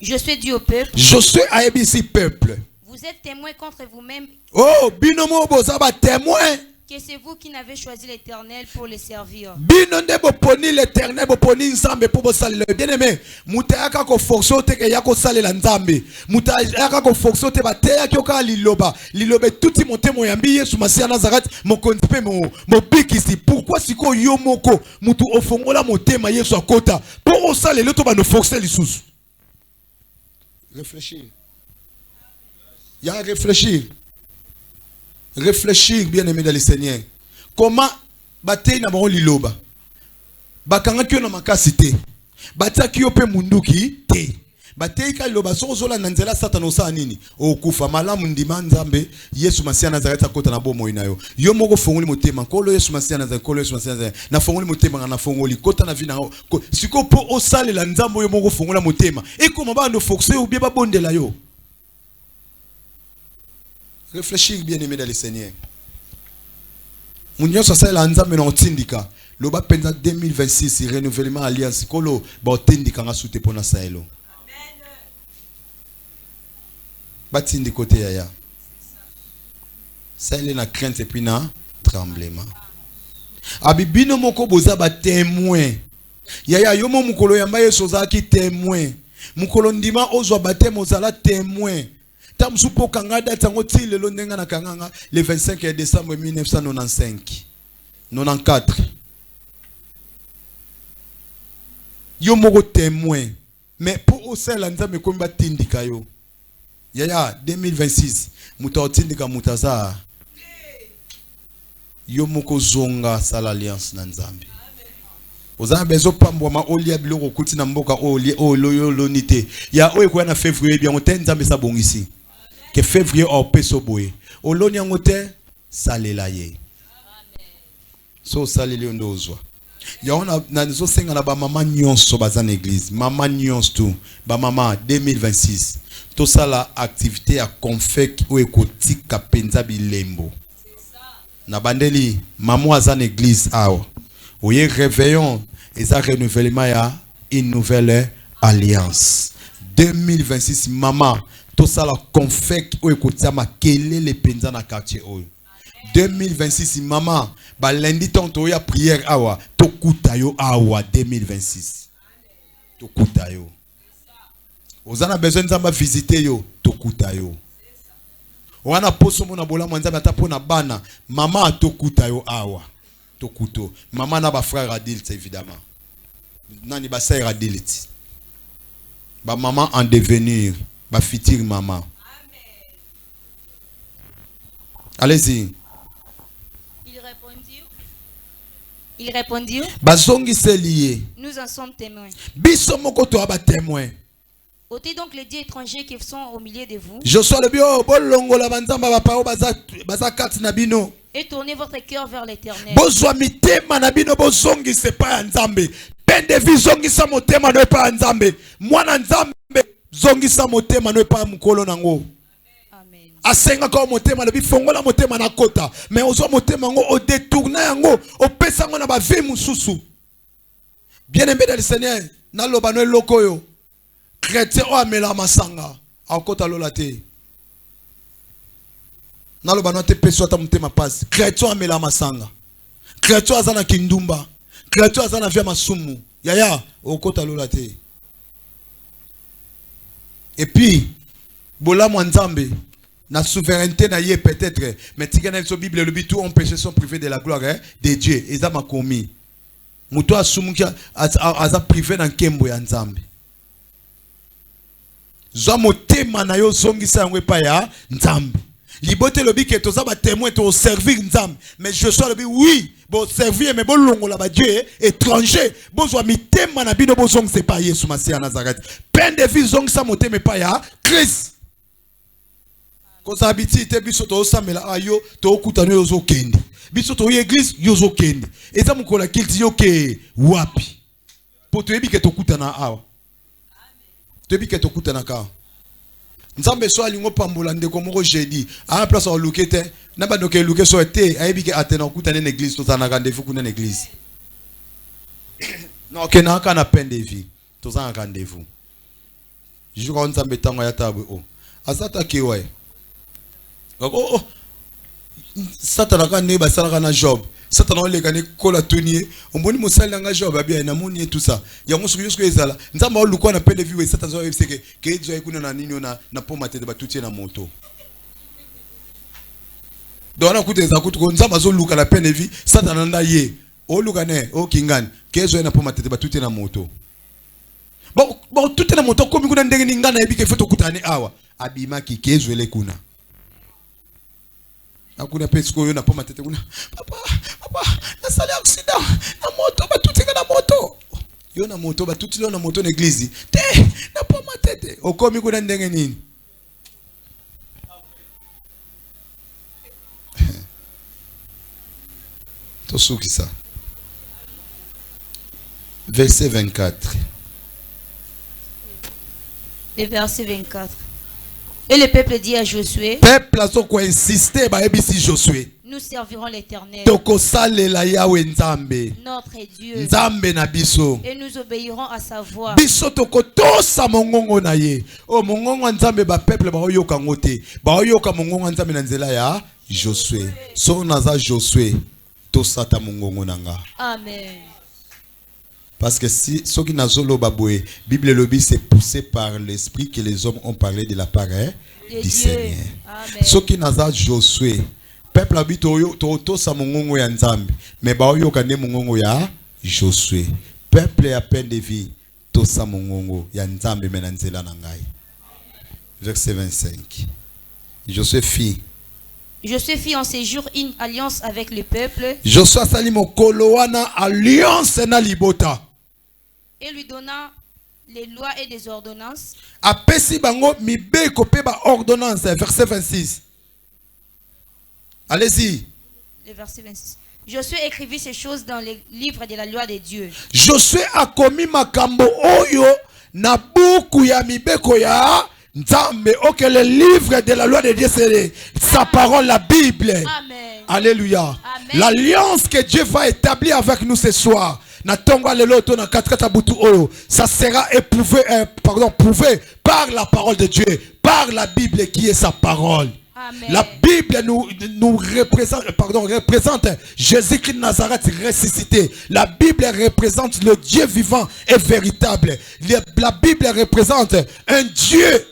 Je suis Dieu au peuple. Je suis ABC peuple. Vous êtes témoins contre vous-même Oh, binomo bozaba témoin. que c'est vous qui n'avez choisi l'Éternel pour le servir. Bino nde boponi l'Éternel boponi nzambe pour bosalela. Bien-aimé, mutayaka ko forso te ke yako salela nzambe. Mutayaka ko forso te bateya ki oka liloba. Lilobe tuti monte moyambi Yesu Masia Nazareth mokonzi pe mo bikisi. Pourquoi siko yo moko mutu ofongola motema Yesu akota pour osalela to ba no forcer lisusu. Réfléchir. Il y a réfléchir. Réfléchir, bien-aimé dans le Seigneur. Comment bataille na bango liloba? Bakanga kyo na makasi te. Batia kyo pe munduki te. Bataille ka liloba so zola nanzela satana osa nini? Okufa malamu ndima nzambe Yesu Masia Nazareth akota na bomo inayo. Yo moko fongoli motema kolo Yesu Masia Nazareth kolo Yesu Masia Nazareth. Na fongoli motema na fongoli kota na vina. Siko po osale la nzambo yo moko fongola motema. E comment ba no forcer ou bien ba bondela yo? Réfléchir, bien-aimé dans le Seigneur. Mounio ça la nzambe na otindika. Loba penza 2026 renouvellement alliance kolo ba otindika nga soute pona saelo. Amen. Batindi côté yaya. Ça na crainte et puis na tremblement. Abibino moko boza ba témoin. Yaya yomo mukolo yamba yeso za ki témoin. Mukolo ndima ozwa batemo zala témoin. Tamsupo kangada tango ti le londenga na kanganga le 25 décembre 1995 94 yo moko témoin mais pour osala nzambe komba tindika yo yaya 2026 muta otindika mutaza yo moko zonga sala alliance na nzambe oza bezo pambwa ma olia biloko kuti na mboka olie oloyo lonite ya oye kwa na février bien oten nzambe sa bongisi que février au peso boye oloni angote salela ye so saleli ondozwa ya ona na zo senga na ba mama nyonso baza na église mama nyonso tout ba mama 2026 to sala activité ya confec o ekotika penza bilembo na bandeli mamo aza na église awa oye réveillon eza renouvellement ya une nouvelle alliance 2026 mama tout ça la confec ou écoutez ma kelele penza na quartier oyo 2026 maman ba lundi tonto ya prière awa to kutayo awa 2026 to kutayo Vous avez besoin de visiter yo, tokuta yo. Wana poso mona bola mwanza bata pona bana, maman tokuta yo awa. Tokuto. Maman na ba frère adulte évidemment. Nani ba sœur adulte. Ba maman en devenir, ba future maman. Allez-y. Il répondit, Bazongi se lié. nous en sommes témoins. Biso moko to aba témoin. Ôtez donc les dieux étrangers qui sont au milieu de vous. Je sois le bio bolongo la banzamba ba pao baza kati na bino. Et tournez votre cœur vers l'éternel. Bozwa mitema na bino bozongi se pa nzambe. Pende vi zongi sa motema no pa nzambe. Mwana nzambe zongi sa motema no pa mukolo nango. Amen. Asenga ko motema le bifongola motema na kota. Mais ozwa motema ngo o détourner yango o pesa ngo na ba vie mususu. Bien-aimé dans le Seigneur, na loba no loko yo. Chrétien o amela masanga. Akota lola te. Na loba no te peso ta motema passe. Chrétien amela masanga. Chrétien azana kindumba. Chrétien azana via masumu. Yaya okota lola te. Et puis bola mwanzambe na souveraineté na yé peut-être mais tigana so Bible le bitu on péché sont privés de la gloire de Dieu et ça m'a commis. Muto asumu ki aza privé dans kembo ya nzambe. Zo motema na yo zongisa ngwe pa ya nzambe. Libote lobi ke toza ba témoin to servir nzambe mais je sois lobi oui bon servir mais bon longola ba Dieu étranger bozwa mitema na bino bozong c'est pas Yesu Masia Nazareth peine de vie zong sa motema pa ya Christ koza habiti te biso to samela ayo to okutano yo zo kende biso to église yo zo kende eza mukola kilti yo ke wapi po to yebi ke to kutana awa to yebi ke to kutana ka nzambe so alingo pambola ndeko moko jeudi a place o lukete na ba doke luke so te ayebi ke atena okutana na église to zana rendez-vous kuna na église non ke na kana peine de vie to zana rendez-vous je crois nzambe tango ya tabu o azata ke ouais oh Satan a né basala na Job. Satan a le gagné kola tonier. On boni mosala nga Job abia na moni et tout ça. Ya ngosuku yosuku ezala. Nzamba oluko na pele vie Satan zo efseke ke zo ekuna na nini na poma te ba tutie na moto. Dona kuteza kutuko nzamba zo luka na pele vie Satan nda ye. O luka ne o kingani ke zo na poma te ba tutie na moto. Bon tutie na moto komi kuna ndenge ngana ebike foto kutane awa. Abima ki ke zo ele kuna. Akuna pesiko yo na poma tete kuna papa na sali accident na moto batutika na moto yo na moto batutilo na moto na église te na poma tete okomi kuna ndenge nini tosuki ça verset 24 Le verset 24. Et le peuple dit à Josué, peuple a quoi insister ba ebisi Josué nous servirons l'Éternel, tokosalela Yahweh nzambe notre Dieu, nzambe na biso et nous obéirons à sa voix. biso tokotosa mongongo na ye o mongongo nzambe ba peuple ba oyoka ngote ba oyoka mongongo nzambe na nzela ya Josué so naza Josué tosata mongongo nanga. Amen. Parce que si ce qui n'a zolo baboué, Bible lobby c'est poussé par l'esprit que les hommes ont parlé de la part du Seigneur. Ce qui n'a pas Josué, peuple habite to sa mongongo ya nzambe, mais ba oyo kane mongongo ya Josué. Peuple à peine de vie to sa mongongo ya nzambe menanzela na ngai. Verset 25. Josué fit en séjour une alliance avec le peuple. Josué sali mokolo wana alliance na libota. Et lui donna les lois et des ordonnances. Apesi bango mibeko pe ba ordonnance verset 26. Allez-y. Le verset 26. Josué écrivit ces choses dans les livres de la loi de Dieu. Josué a commis makambo oyo na buku ya mibeko ya Nzambe. Ok, le livre de la loi de Dieu c'est sa parole, la Bible. Amen. Alléluia. Amen. L'alliance que Dieu va établir avec nous ce soir. Na tonga leloto na katkata butu oyo, ça sera prouvé par la parole de Dieu, par la Bible qui est sa parole. Amen. La Bible nous représente Jésus-Christ de Nazareth ressuscité. La Bible représente le Dieu vivant et véritable. La Bible représente un Dieu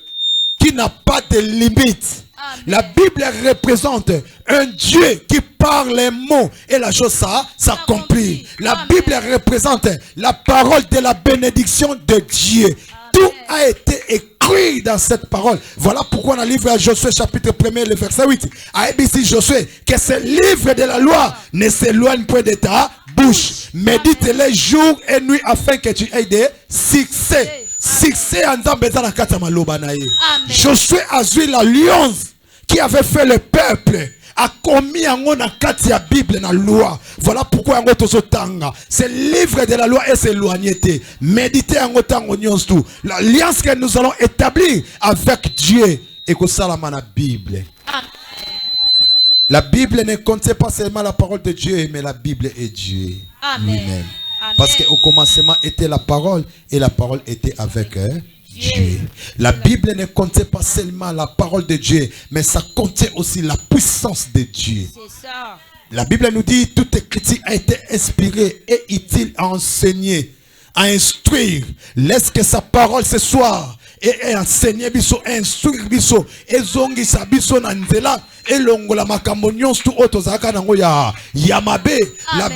qui n'a pas de limite. Amen. La Bible représente un Dieu qui parle les mots et la chose s'accomplit. La Amen. Bible représente la parole de la bénédiction de Dieu. Amen. Tout a été écrit dans cette parole. Voilà pourquoi dans le livre de Josué chapitre 1 le verset 8 à ABC Josué que ce livre de la loi ne s'éloigne point de ta bouche. Médite-les jour et nuit afin que tu aies des succès. Succès en Zambéza kata maloba na ye. Josué a vu l'alliance qui avait fait le peuple a commis en na kati ya Bible na loi. Voilà pourquoi yango tozotanga. Ce livre de la loi est s'éloigné. Méditez en tango nyonso. L'alliance que nous allons établir avec Dieu et que ça la Bible. La Bible ne contient pas seulement la parole de Dieu, mais la Bible est Dieu lui-même. Parce qu'au commencement était la parole et la parole était avec Dieu. La Bible ne contient pas seulement la parole de Dieu, mais ça contient aussi la puissance de Dieu. C'est ça. La Bible nous dit toute écriture a été inspirée et utile à enseigner, à instruire. Laisse que sa parole ce soir et enseigner biso, instruire biso, et zongi sa biso na nzela. La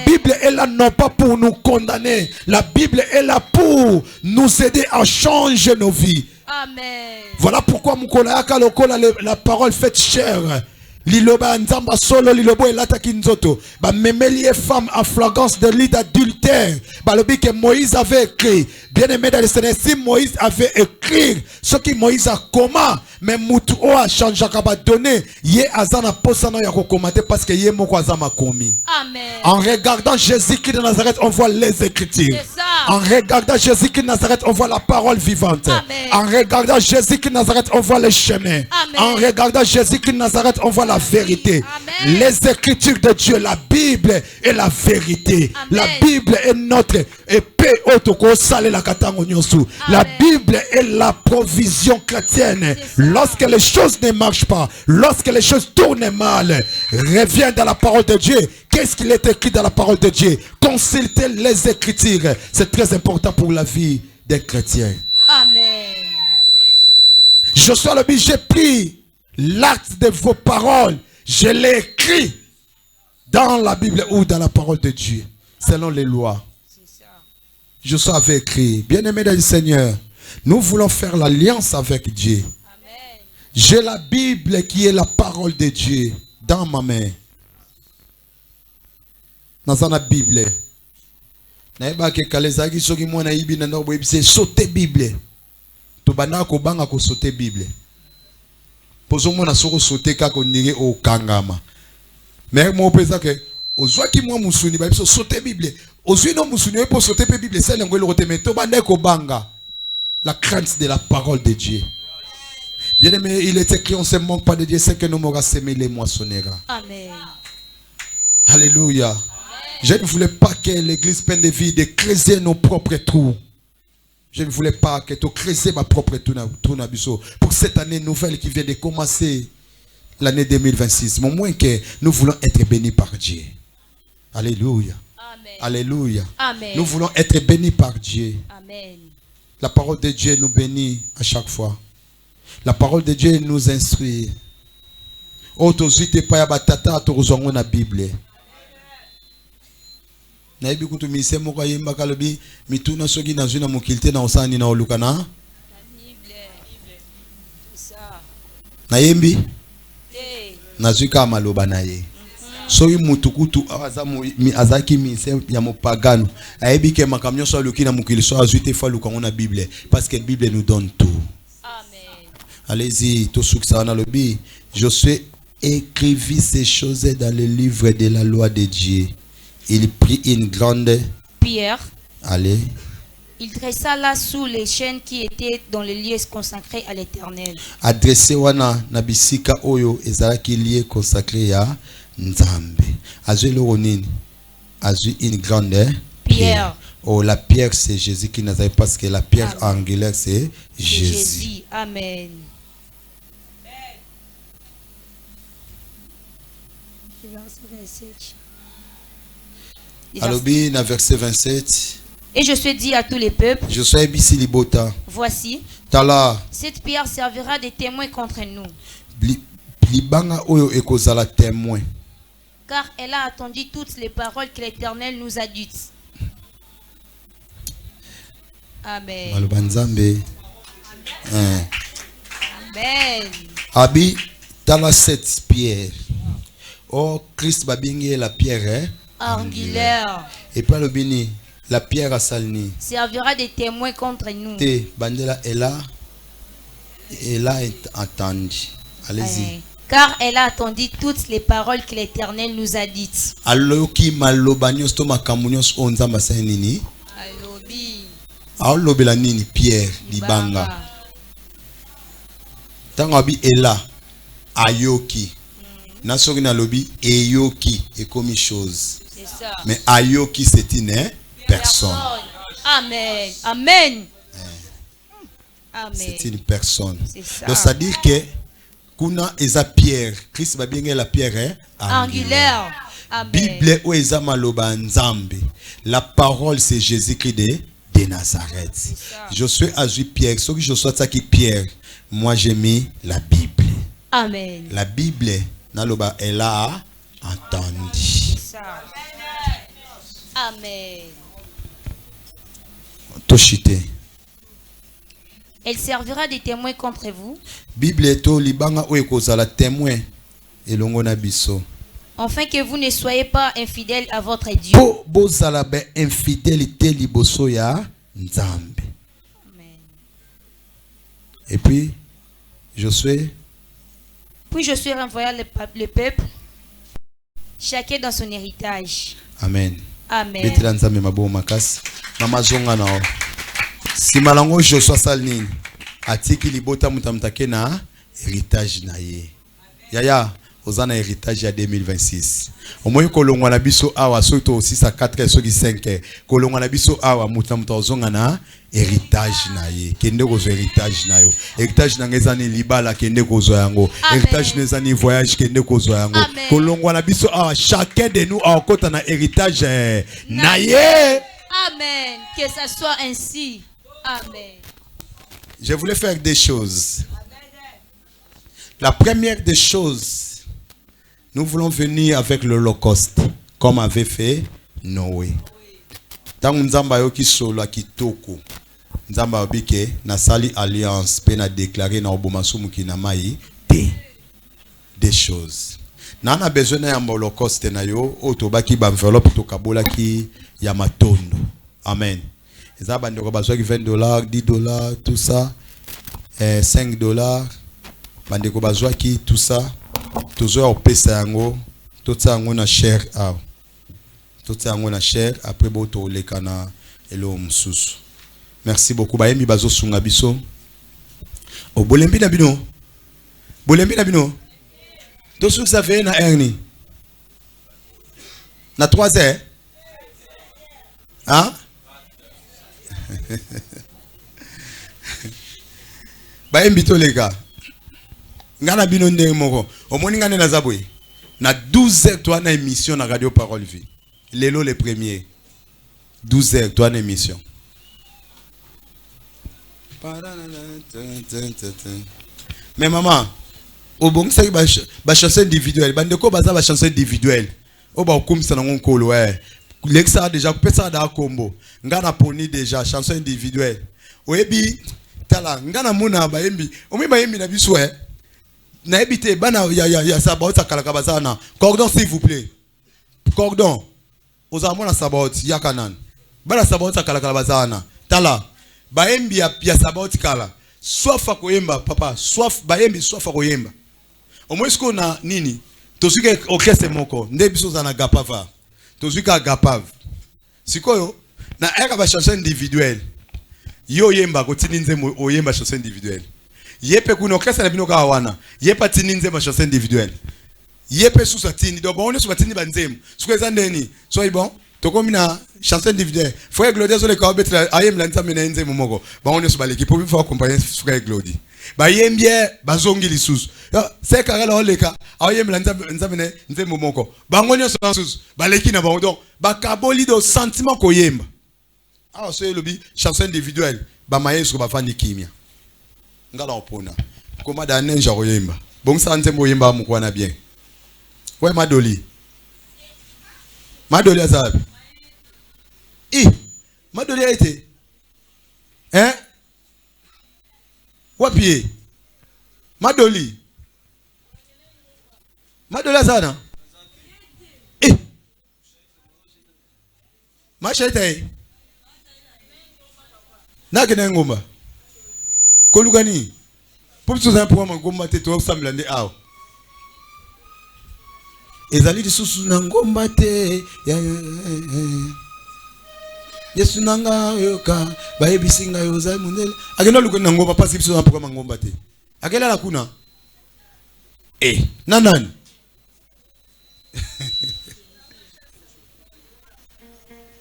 Bible est là non pas pour nous condamner. La Bible est là pour nous aider à changer nos vies. Amen. Voilà pourquoi la parole fait chair. Liloba nzamba solo lilobo elata kinzoto ba memeli femme en flagrance de lit d'adultère. Ba lobi que Moïse avait écrit. Bien aimé dans le Seigneur, si Moïse avait écrit ce que Moïse a comment, mais mutu o a changé kaba donné yé azana posana ya kokomate parce que yé moko azama komi. Amen. En regardant Jésus-Christ de Nazareth, on voit les Écritures. En regardant Jésus-Christ de Nazareth, on voit la parole vivante. Amen. En regardant Jésus-Christ de Nazareth, on voit les chemins. Amen. En regardant Jésus-Christ de Nazareth, on voit la vérité. Amen. Les Écritures de Dieu, la Bible est la vérité. Amen. La Bible est notre épée otoko sale la katango nyosu. La Bible est la provision chrétienne. Lorsque les choses ne marchent pas, lorsque les choses tournent mal, reviens dans la parole de Dieu. Qu'est-ce qu'il est écrit dans la parole de Dieu? Consultez les Écritures. C'est très important pour la vie des chrétiens. Amen. Josué le dit, j'ai pris l'acte de vos paroles. Je l'ai écrit dans la Bible ou dans la parole de Dieu, selon les lois. Josué avait écrit, bien-aimé du Seigneur, nous voulons faire l'alliance avec Dieu. Amen. J'ai la Bible qui est la parole de Dieu dans ma main. Dans la Bible. Naibake kalezaki soki mwana ibi na ndo boyebise sauter Bible. To bana ko banga ko sauter Bible. Pozo mona soko sauter ka ko ndire o kangama. Mais mo pesa ke ozwaki mwa musuni ba biso sauter Bible. Ozwi no musuni po sauter pe Bible c'est ngwe le rotemeto to bana ko banga. La crainte de la parole de Dieu. Bien aimé, il est écrit, on ne se manque pas de Dieu, c'est que nous m'aura sémé les moissonnera. Amen. Alléluia. Amen. Je ne voulais pas que l'église peine de vie de creuser nos propres trous. Je ne voulais pas que tu creuses ma propre trou. Pour cette année nouvelle qui vient de commencer, l'année 2026. Mais au moins que nous voulons être bénis par Dieu. Alléluia. Amen. Alléluia. Amen. Nous voulons être bénis par Dieu. Amen. La parole de Dieu nous bénit à chaque fois. La parole de Dieu nous instruit. Oh, tozuite pa ya batata torozongo na Bible. Na yebi kutu mise moko yemba kalobi mituna soki na zuna mokilite na osani na olukana. Bible. C'est ça. Na yembi Eh. na zuka maloba na ye. Soki mutukutu azaki mise ya mopagano. Ayebi ke makamyo so luki na mokili so azuite fa lukango na Bible parce que Bible nous donne tout. Allez-y, tout ce que ça a le bi. Josué écrivit ces choses dans le livre de la loi de Dieu. Il prit une grande pierre. Allez. Il dressa là sous les chaînes qui étaient dans les lieux consacrés à l'Éternel. Adressé wana nabisika oyo ezalaki lié consacré ya Nzambe. Azui l'oronine. Azui une grande pierre. Oh, la pierre c'est Jésus qui nous a parce que la pierre angulaire c'est Jésus. Amen. Alobi na verset 27. Et je suis dit à tous les peuples, Je suis ici libota. voici, Tala cette pierre servira de témoin contre nous, libanga oyo ekozala témoin. car elle a attendu toutes les paroles que l'Éternel nous a dites. Amen. Maloba Nzambe. Amen. Abi tala cette pierre. Oh Christ babingi la pierre Angulaire et pas le bini la pierre à salni. servira de témoin contre nous. Te bandela elle a entendu. Allez-y. Car elle a attendu toutes les paroles que l'Éternel nous a dites. Aloki maloba nyonso makambo nyonso oyo Nzambe asali nini? Alobi. Aolobela nini pierre libanga. Tango abi ela ayoki. Na soki na lobi eyoki ekomi chose. C'est ça. Mais ayoki c'est une personne. Amen. Amen. Amen. C'est une personne. C'est ça. Donc ça dit que kuna eza pierre. Christ va bien la pierre Angulaire. Amen. Bible ou eza maloba Nzambe. La parole c'est Jésus-Christ de Nazareth. Je suis Azui Pierre. Ce que je sois ça qui Pierre. Moi j'ai mis la Bible. Amen. La Bible naloba elle a entendu. C'est ça. Amen. Toshite. Elle servira de témoin contre vous. Bible to libanga o ekozala témoin elongo na biso. Afin que vous ne soyez pas infidèles à votre Dieu. Po bozala be infidélité liboso ya Nzambe. Amen. Et puis je suis renvoyé le peuple, chacun dans son héritage. Amen. Amen. Betela Nzambe mabo makasi. Mama zonga nao. Si malango Joshua salnini atiki libota mutamtake na héritage na ye. Yaya ozana héritage ya 2026. Omoyi kolongwa na biso awa soto 6 à 4 soki 5 kolongwa na biso awa mutamta ozonga na héritage na ye. Kende kozo héritage na yo. Héritage na ngezani libala kende kozo yango. Héritage nezani voyage kende kozo yango. Kolongwa na biso awa chacun de nous a kota na héritage na ye. Amen. Que ça soit ainsi. Amen. Je voulais faire des choses. La première des choses, nous voulons venir avec l'Holocauste, comme avait fait Noé. Tant Nzamba yoki solo kitoko, Nzamba obike na sali alliance pe na déclarer na obomasumu na mai des choses. Na na besoin na Holocauste na yo otobaki ba enveloppe to kabola ki ya matondo. Amen. Les abandons besoin de $20, $10, tout ça, $5. Bandeko besoin qui tout ça, toujours au pesango, tout ça on a cher ah, tout ça on a cher après boto le kana elo msusu. Merci beaucoup. Bayemi bazo sunga biso. O bolembi na bino. Bolembi na bino. Tout ce que ça fait na erni. Na 3 heures. Hein? Bayembi to les gars. Ngana bino ndenge moko. Omoni ngane na zabwe. Na 12 heures toi na émission na Radio Parole Vie. Lelo le premier. 12 heures toi na émission. Mais maman, au bon ça ba chanson individuelle. Bandeko baza ba chanson individuelle. O ba okumisa na ngonkolo Lexa déjà pesa da combo. Ngana poni déjà chanson individuelle. Oyebi tala ngana muna bayembi. Omi bayembi na biso na ebité bana ya sabot akalaka bazana. Cordon s'il vous plaît. Cordon. Ozamona sabot yakanan. Bana sabot akalaka bazana. Tala bayembi ya sabot kala. Soif akoyemba papa, soif bayembi soif akoyemba. Omoisko na nini? Tosuke orchestre moko. Ndebiso zana gapava. Tozuka gapav. Sikoyo na eka ba chanson individuelle. Yo yemba ko tininze o yemba chanson individuelle. Yepe kuno orchestre na bino ka wana. Yepa tininze ba chanson individuelle. Yepe susa tini do ba one susa tini banzemu. Sukweza ndeni. So ibon tokomi na chanson individuelle. Frère Glody zo le ka obetra ayem la nzambe na nzemu moko. Ba one susa baleki pour faire accompagner frère Glody. ba yembie bazongi lisusu c'est karela oleka ayembela nzamene nzembo moko bangonyo sansusu baleki na bango donc ba kaboli do sentiment ko yemba alors c'est le chanson individuelle ba maestro ba fandi kimia ngala opona koma da nenja ko yemba bon ça nzembo yemba mukwa na bien ouais madoli azabi madoli a été hein wapi madoli azana machete na kena ngomba kolugani pour tout ça pour ngomba te to samblande aw ezali lisusu na ngomba te Yesu nanga yoka bayebisinga yoza munele agenda lukoni na ngomba pasi biso na pour ngomba te akela la kuna nanani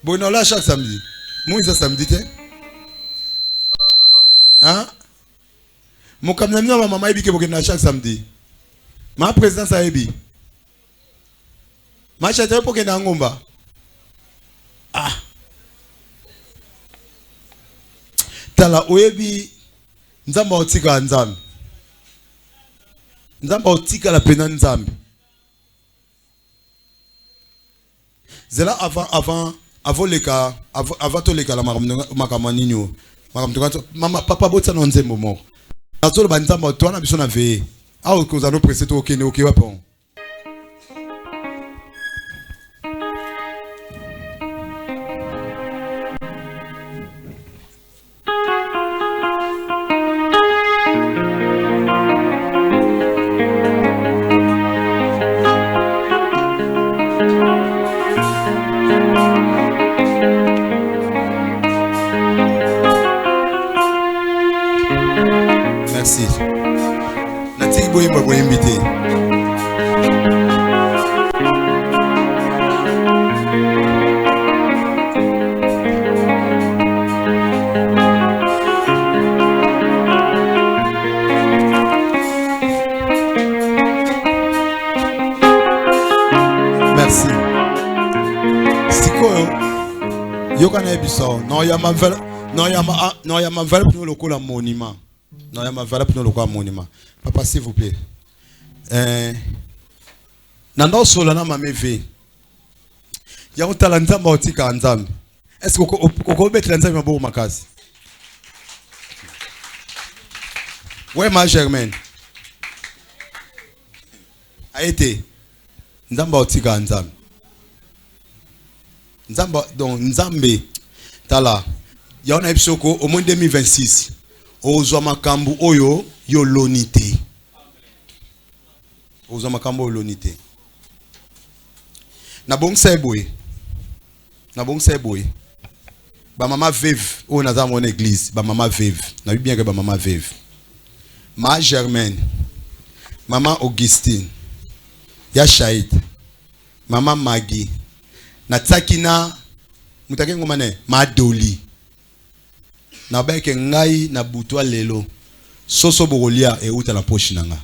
bon on là chaque samedi moi ça samedi te hein mon kamna ma maman ebi ke bokena chaque samedi ma présence a ebi ma chate pour que na ngomba tala oyebi nzamba otika nzambe otika la pena nzambe zela avant to leka la makamanino mama papa botsa no nzembo moko azolo ba nzamba to na biso na veye aho ko za no presse to okene okewa pon. Merci. Natiki boyemba boyembite. Merci. Sikoyo yokana ebiso no ya mavela no ya mavela pour le cola monument. Non, il y a ma valeur pour le monument. Papa, s'il vous plaît. Nando solana ma meve. Ya utalanta mautika nzambe. Est-ce que koko betre nzambe mabo makasi? Ouais ma Germaine. A été nzamba otika nzambe. Nzamba donc nzambe tala. Ya on a episoko au moins 2026. Ozwa makambu oyo yo lonité. Ozwa makambu oyo lonité. Na bongsa eboy. Ba mama veuve o na za mon église, ba mama veuve. Na bien que ba mama veuve. Ma Germaine. Maman Augustine. Ya Shahid. Maman Maggie. Na tsakina mutake ngomane ma Doli. Na beke ngai na butwa lelo soso bogolia e uta la poche nanga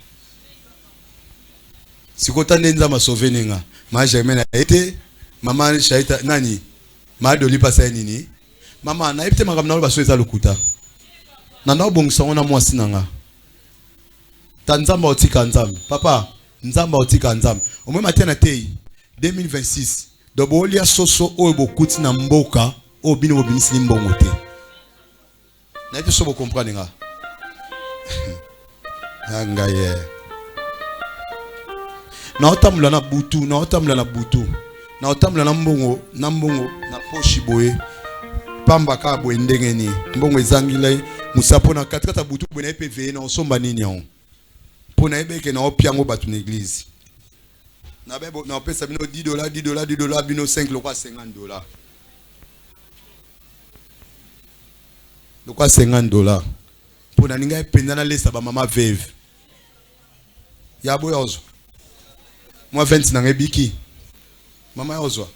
sikota ndenza ma sauver ma Germaine a été maman Shaita nani ma Doli pasa nini mama na epte makamna lo baso eza lokuta na na bongisa ona mwasi nanga tanzamba otika nzambe papa nzamba otika nzambe omwe matena tei 2026 dobolia soso o bokuti na mboka o bino bobinisi mbongo te. Na ete sobo comprendre nga. Angaye. Na otamula na butu. Na otamula na mbongo na poshi boye. Pamba ka boye ndenge ni. Mbongo ezangile musapo na katikata butu boye na EPV na osomba nini yon. Pona ebeke na opiango batu na église. Na bebo na opesa bino $10 bino 5 lokwa $50. Lokwa $50. Pona ninga ependana lesa ba mama veuve. Ya boya ozo. Moi 20 na ngebiki. Mama ozo.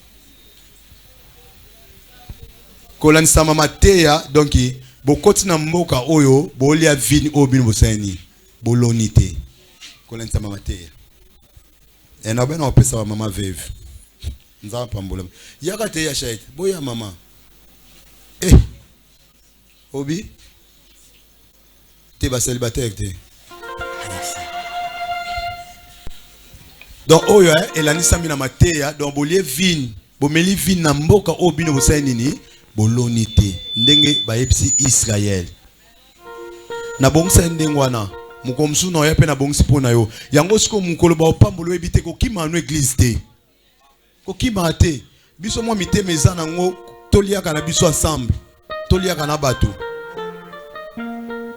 Kolanisa mama teya donc bokoti na mboka oyo bolia vini obino bosani bolonité kolenta mama te na bena opesa wa mama veve nza pambola yaka te ya shaite boya mama obi te ba célibataire te donc oyo elani sami na mateya donc bolie vini bomeli vini na mboka obino bosani nini bolonité ndenge bayebisi Israël na bongisa ndenge wana mukomsu na yape na bongisi pona yo yango siko mukolo ba opambolo ebite ko kima no église te ko kima te biso mo miteme eza nango toliaka na biso ensemble toliaka na bato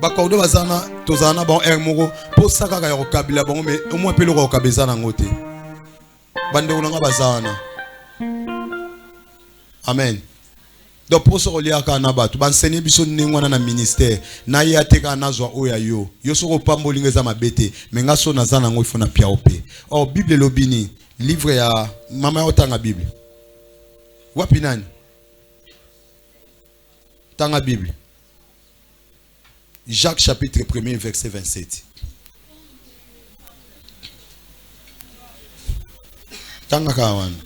bakodo bazana tozana ba er moko po saka ka yo kabila bango mais au moins pelo ko kabeza nango te bande onanga bazana amen. Donc pour ce reliaka na batu bansenye biso nengwana na ministère na yateka nazwa oya yo yo soko pambolinga za mabete menga so nazana ngo ifona pia ope oh bible lobini livre ya mama ya otanga bible wapi nani tanga bible Jacques chapitre 1er verset 27 tanga kawana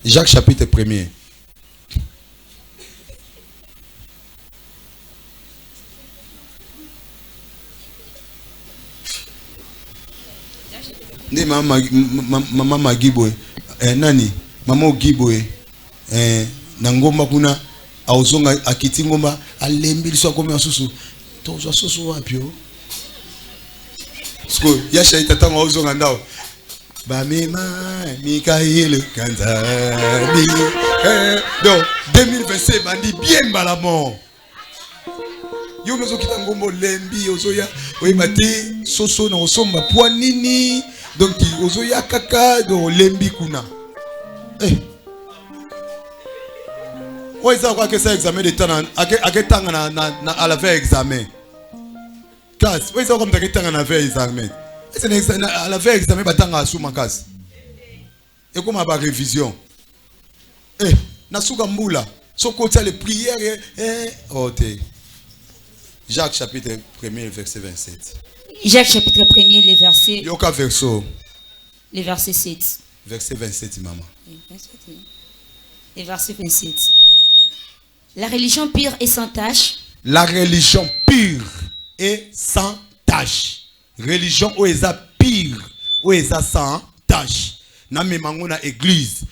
Jacques chapitre 1er. Ndi mama Magiboy nani mama Giboy na ngomba kuna auzonga akiti ngomba alembi liswa koma susu tozo susu wapyo sko yasha itatanga auzonga ndao Bamema Mikael Kanzani donc 2027 bandi bien balamon yo mezo kita ngombo lembi ozoya oyemati soso na osomba poanini donc ozoya kaka do lembi kuna oisa kwa que ça examen de temps aketanga na à la veille examen kas oisa comme taketanga na veille examen à la veille examen batanga asuma kasi et comme ba révision nasuka mbula soko tsa les prières Jacques chapitre 1er verset 27 Jacques chapitre 1er les versets yoka verso les versets 7 verset 27 maman les versets 27 la religion pure et sans tache la religion pure et sans tache religion où est pire où est sans tache na memango na église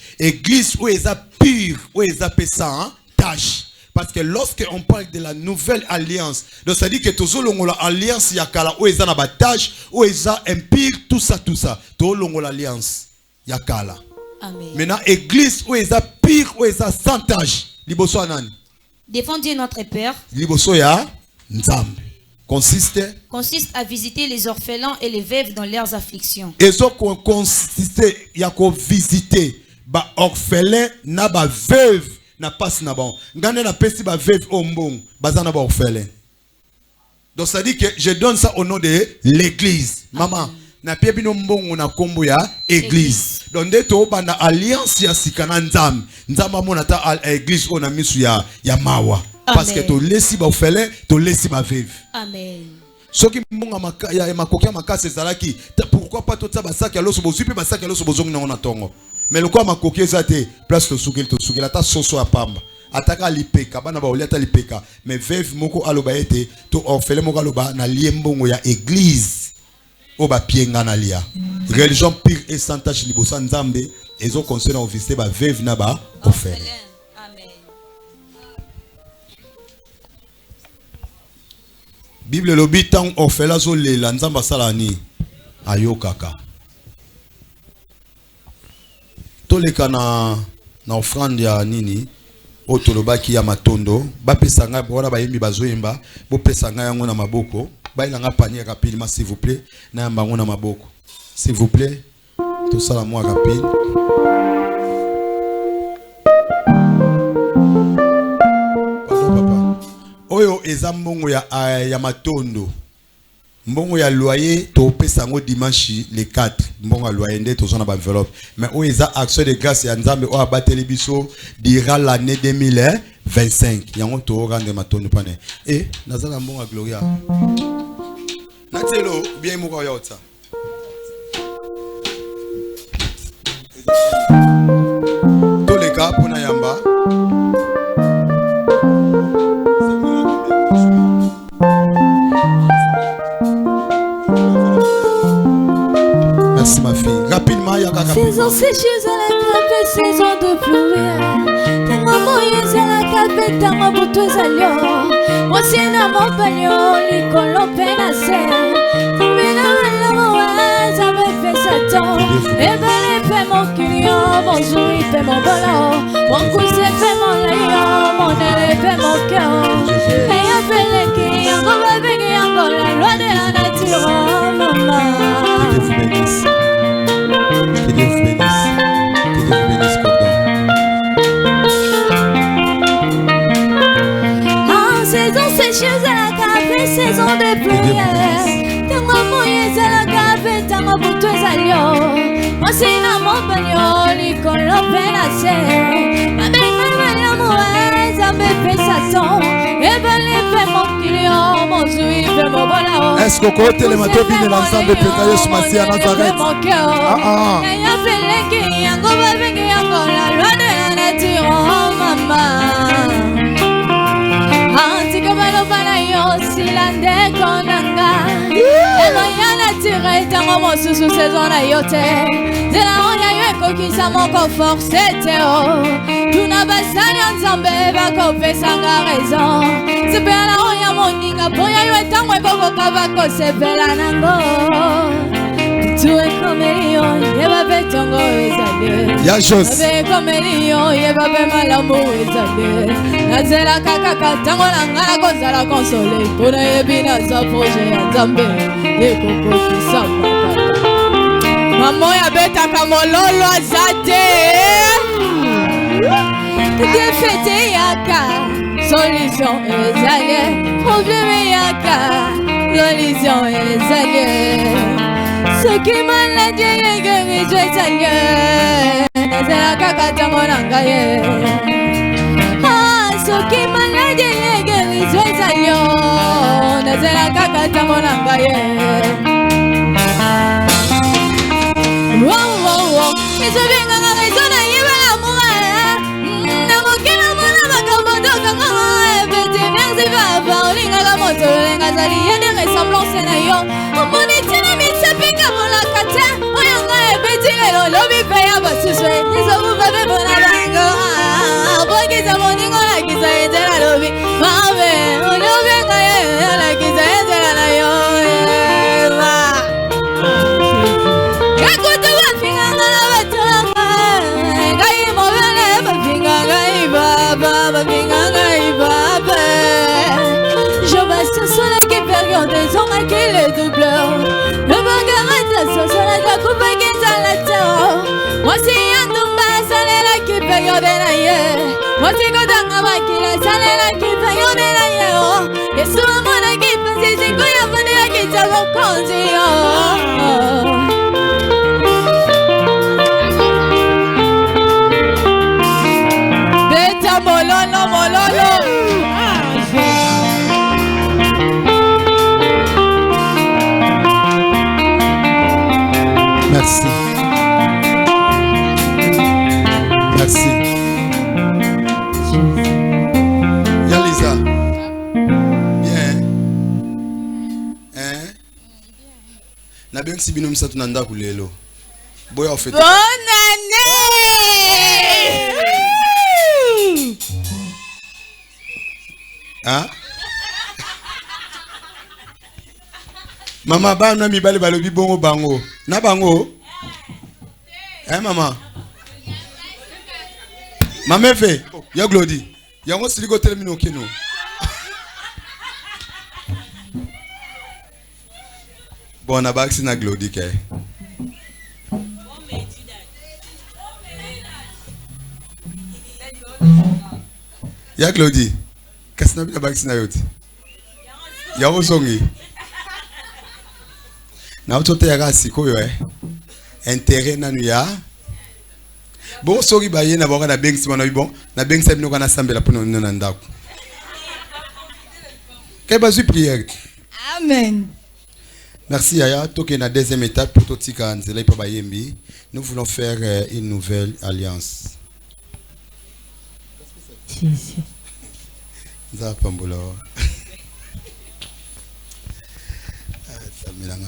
où est pure où est sans tache parce que lorsque on parle de la nouvelle alliance donc ça dit que tozolongola alliance yakala où est na ba tache où est impure tout ça tozolongola alliance yakala amen maintenant église où est pure où est sans tache liboso anani défend Dieu notre Père liboso ya nzambe consiste à visiter les orphelins et les veuves dans leurs afflictions. Et ça consiste à visiter ba orphelin na ba veuve na passe na bon. Ngane na pesi ba veuve ombong bazana ba orphelin. Donc ça dit que je donne ça au nom de l'église. Maman, na pie bino mbongo na kombo ya église. Donc de to banda alliance ya sikana nzam. Nzamba mona ta église ona misu ya mawa. Parce que tu laisses ba orphelin, tu laisses ba veuve. Amen. Ce qui m'ont ya makokia makase zalaki pourquoi pas tout ça basaki alo sobo zupi basaki alo sobo zongi na tongo. Mais le quoi makokia zate place to sukela ta soso apamba. Ataka lipeka bana ba oliata lipeka mais veuve moko aloba ete to orphelin moko aloba na liembongo ya église oba pienga na lia. Religion pure et sans tache libosa nzambe ezo conseiller na visiter ba veuve na ba orphelin. Bible lobi tang orphelin zo lela nzamba salani ayokaka toleka na offrande ya nini otolobaki ya matondo bapesa nga bona bayembi bazoyemba bopesa nga yango na maboko bayilanga panier rapide ma s'il vous plaît na yamba yango na maboko s'il vous plaît tout ça la moi rapide oyo eza mbongo ya matondo Mbongo ya loyer to pesango dimanche le 4 mbongo ya loyer ndé to sona ba enveloppe mais o eza action de grâce ya nzambe o abateli biso dira l'année 2025 yango to rendre matondo pane nazala mbongo ya Gloria natelo bien moko ya otsa to les cas pona yamba merci ma fille. Rapidement, il y a quelqu'un. Saison sécheuse à la cape, saison de pluie. Tango moyens à la cape, tango bouteuse à l'eau. Moi c'est na mon pagnon, l'école en peine à serre. Tombé dans la moelle, ça me fait Satan. Et ben les fait mon client, mon souris fait mon ballon. Mon cousin fait mon lion, mon aile fait mon cœur. Et un fait les clients, on va venir encore la loi de la nature, maman. Que Dieu vous bénisse. Que Dieu vous bénisse. Que Dieu vous bénisse comme en saison sécheuse à la café, saison de pluie. Tango moyens à la café, tango bouteuse à l'eau. Moi c'est dans mon pagnon, l'école en peine à serre. Ma belle la mouette, ça me fait Satan. Et ben les fait mon client, mon souris fait mon bonheur. est-ce que côté les matos viennent l'ensemble de pétailler sur ma scie à Nazareth? Et y a fait les qui en va venir encore la loi de la nature, oh maman. Antique malobanayo, silande konanga. Et moyen naturel, tango mon sous saison na yote. De la oya yo ekokisa mon confort, c'était oh. Tuna basali nzambe bako pesanga raison. C'est bien la oya moninga, boya yo etango ekokoka bako sepela nango. Tu es comme Elion, yeba betongo ezale. Ya chose. Abe comme Elion, yeba be malamu ezale. Nazela kaka tango langa kozala consoler. Pona yebina sa projet ya Nzambe. Ekoko kisama kaka. Maman ya betaka mololo azate. Défaite yaka, solution ezale. Problème yaka, solution ezale. Ce qui m'a dit les guéris, je sais. C'est la caca de mon angaye. Ah, ce qui m'a dit les guéris, je sais. C'est la caca de mon angaye. Wow, wow, wow. Et je viens à la raison, il y a la mouette. N'a manqué la moule, ma commande, petit merci, papa. Linga la moto, linga zali, il y a des ressemblances, nayo. On m'en est tiré, mais c'est piqué. Lobi paya basuswe nizobu babe bonalango boy kiza moningo la kiza ezela lobi mabe lobi ngaye la kiza ezela na yo ma kakutu bafinga ngala batanga ngai mobele bafinga ngai baba bafinga ngai baba je vais se soleil qui période des hommes qui les doubleur le bagarre de ce soleil la coupe qui moi si andumba salela ki pegode na ye moi si godanga makila salela ki pegode na ye oh Yesu amona ki pensi si koya vanela ki tabo konzi oh beta mololo mololo merci. Merci. Yalisa. Bien. Hein? Na bien si bino misa tunanda kulelo. Boya en fait. Bonne année. Hein? Maman ba na mi bale balobi bongo bango. Na bango? Hein maman? Maman fait, ya Glody. Ya on siligo termino kino. Bon, on a baxi na Glody ke. Ya Glody. Qu'est-ce que tu as baxi na yoti? Ya osongi. Na otote ya sikoyo intérêt nanu ya. Bon sorry ba ye na boka na bank simana bon na bank sa bino kana sambela pour nous na ndako. Quelle base prière. Amen. Merci Yaya. Toke na deuxième étape pour totika nzela ipa ba yembi. Nous voulons faire une nouvelle alliance. Jésus.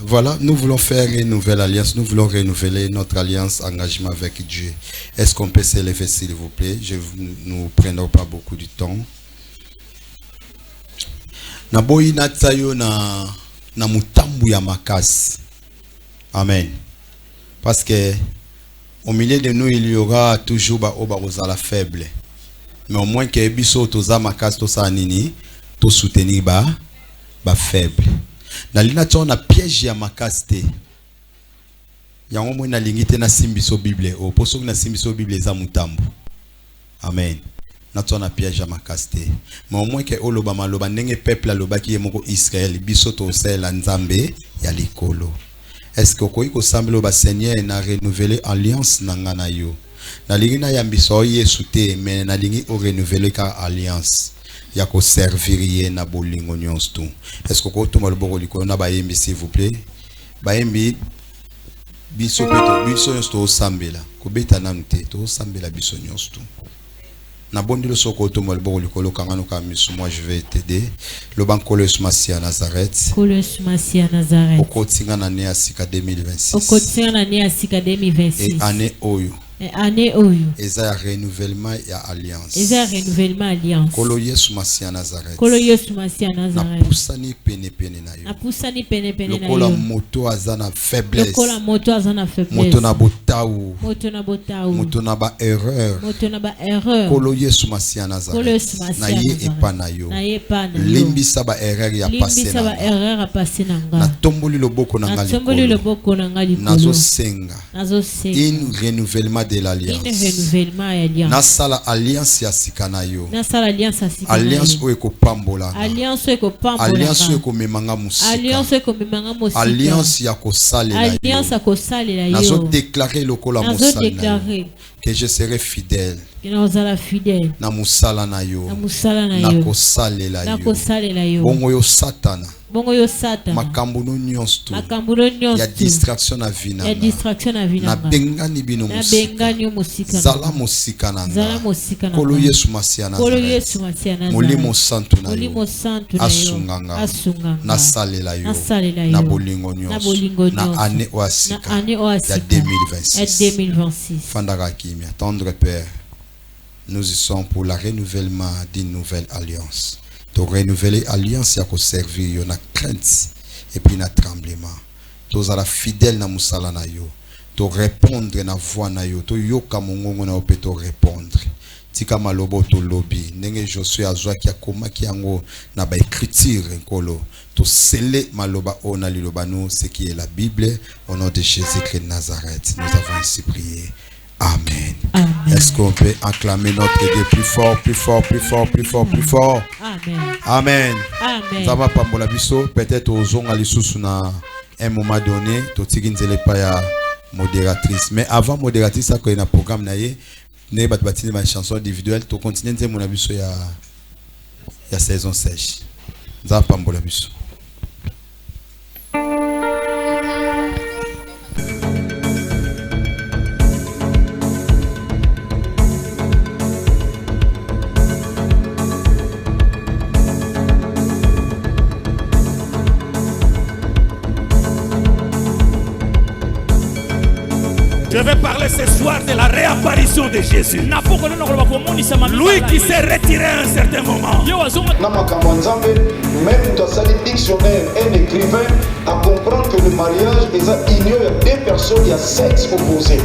Voilà, nous voulons faire une nouvelle alliance. Nous voulons renouveler notre alliance, engagement avec Dieu. Est-ce qu'on peut s'élever s'il vous plaît? Nous prenons pas beaucoup de temps. Naboyi natsayo na mutambu ya makasi. Amen. Parce que au milieu de nous, il y aura toujours la faible. Mais au moins que biso toza makasi to sa nini to soutenir ba faible. Na lina na piège ya makasi te. Yango mo na lingite na simbiso Bible. O poso na simbiso Bible za mutambu. Amen. Na piège ya makasi te. Mais au moins que oloba maloba ndenge peuple aloba ki yemoko Israël biso to sela nzambe ya likolo. Est-ce que koyi ko sambelo ba Seigneur na renouveler alliance na ngana yo? Na lingi na yambiso Yesu te mais na lingi o renouveler ka alliance ya ko servir ye na bolingo nyonso tu. Est-ce que ko to maloboko likolo na ba yembi s'il vous plaît? Ba yembi biso nyonso to sambela ko beta nanu te to sambela biso nyonso tu. Na bondilo soko to maloboko likolo kangano ka misu, moi je vais t'aider. Le bankolo Masia Nazareth. Kolos Masia Nazareth. Okotinga na ne asika 2026. Okotinga na ne asika 2026. Et année oyo. Année oyo. Eza renouvellement ya alliance. Eza renouvellement alliance. Kolo Yesu Masia Nazareth. Kolo Yesu Masia Nazareth. Na pusani pene na yo. Na pusani pene na yo. Lokola moto azana faiblesse. Lokola moto azana faiblesse. Moto na botau. Moto na botau. Moto na ba erreur. Moto na ba erreur. Kolo Yesu Masia Nazareth. Kolo Yesu Masia Nazareth. Na ye epa na yo. Na ye epa na yo. Limbisa ba erreur ya passé na. Limbisa ba erreur ya passé na nga. Na tomboli loboko na ngali. Na tomboli loboko na ngali. Nazo senga. Nazo senga. In renouvellement de l'alliance. Nasala alliance ya sikana yo. Nasala alliance ya sikana. Alliance o ekopambola. Alliance ekopambola. Alliance o ekomemanga musika. Alliance ekomemanga musika. Alliance ya kosalela yo. Alliance ya kosalela yo. Nazo déclarer lokola musala. Nazo déclarer que je serai fidèle. Que nazala fidèle. Na musala na yo. Na musala na yo. Na kosalela yo. Na kosalela yo. Bongo yo Satana. Bongo yo Satan. Makambo no nyonso tu. Makambo no nyonso. Ya distraction na vina. Ya distraction na vina. Na bengani bino musika. Na bengani musika. Zala musika na. Zala musika na. Kolo Yesu Masia Nazareth. Kolo Yesu Masia Nazareth. Molimo santu na yo. Molimo santu na yo. Asunganga. Asunganga. Na salela yo. Na salela yo. Na bolingo nyonso. Na bolingo nyonso. Na année oasika. Na année oasika. Ya 2026. Ya 2026. Fandara kimia. Tendre Père, nous y sommes pour le renouvellement d'une nouvelle alliance. To renouveler alliance ya ko servir yo na crainte et puis na tremblement. To zala fidèle na musala na yo. To répondre na voix na yo. To yoka mongongo na ope to répondre. Tika malobo to lobby. Nenge Josué azwa ki akoma ki yango na ba écriture nkolo. To sceller maloba o na liloba nous ce qui est la Bible au nom de Jésus-Christ de Nazareth. Nous avons ainsi prié. Amen. Amen. Est-ce qu'on peut acclamer notre Dieu plus fort, plus fort, plus fort, plus fort, plus fort? Amen. Amen. Amen. Ça va pas mon biso. Peut-être aux ongles à l'issue na un moment donné, totiki nzele pa ya modératrice. Mais avant modératrice, ça quand il y a un programme naie, ne bat batine ma chanson individuelle, to continuer nzele mon biso ya saison sèche. Ça va pas mon biso. Je vais parler ce soir de la réapparition de Jésus. Lui qui s'est retiré à un certain moment. Même dans un dictionnaire, un écrivain a comprendre que le mariage est une union de deux personnes, il y a sexe opposé.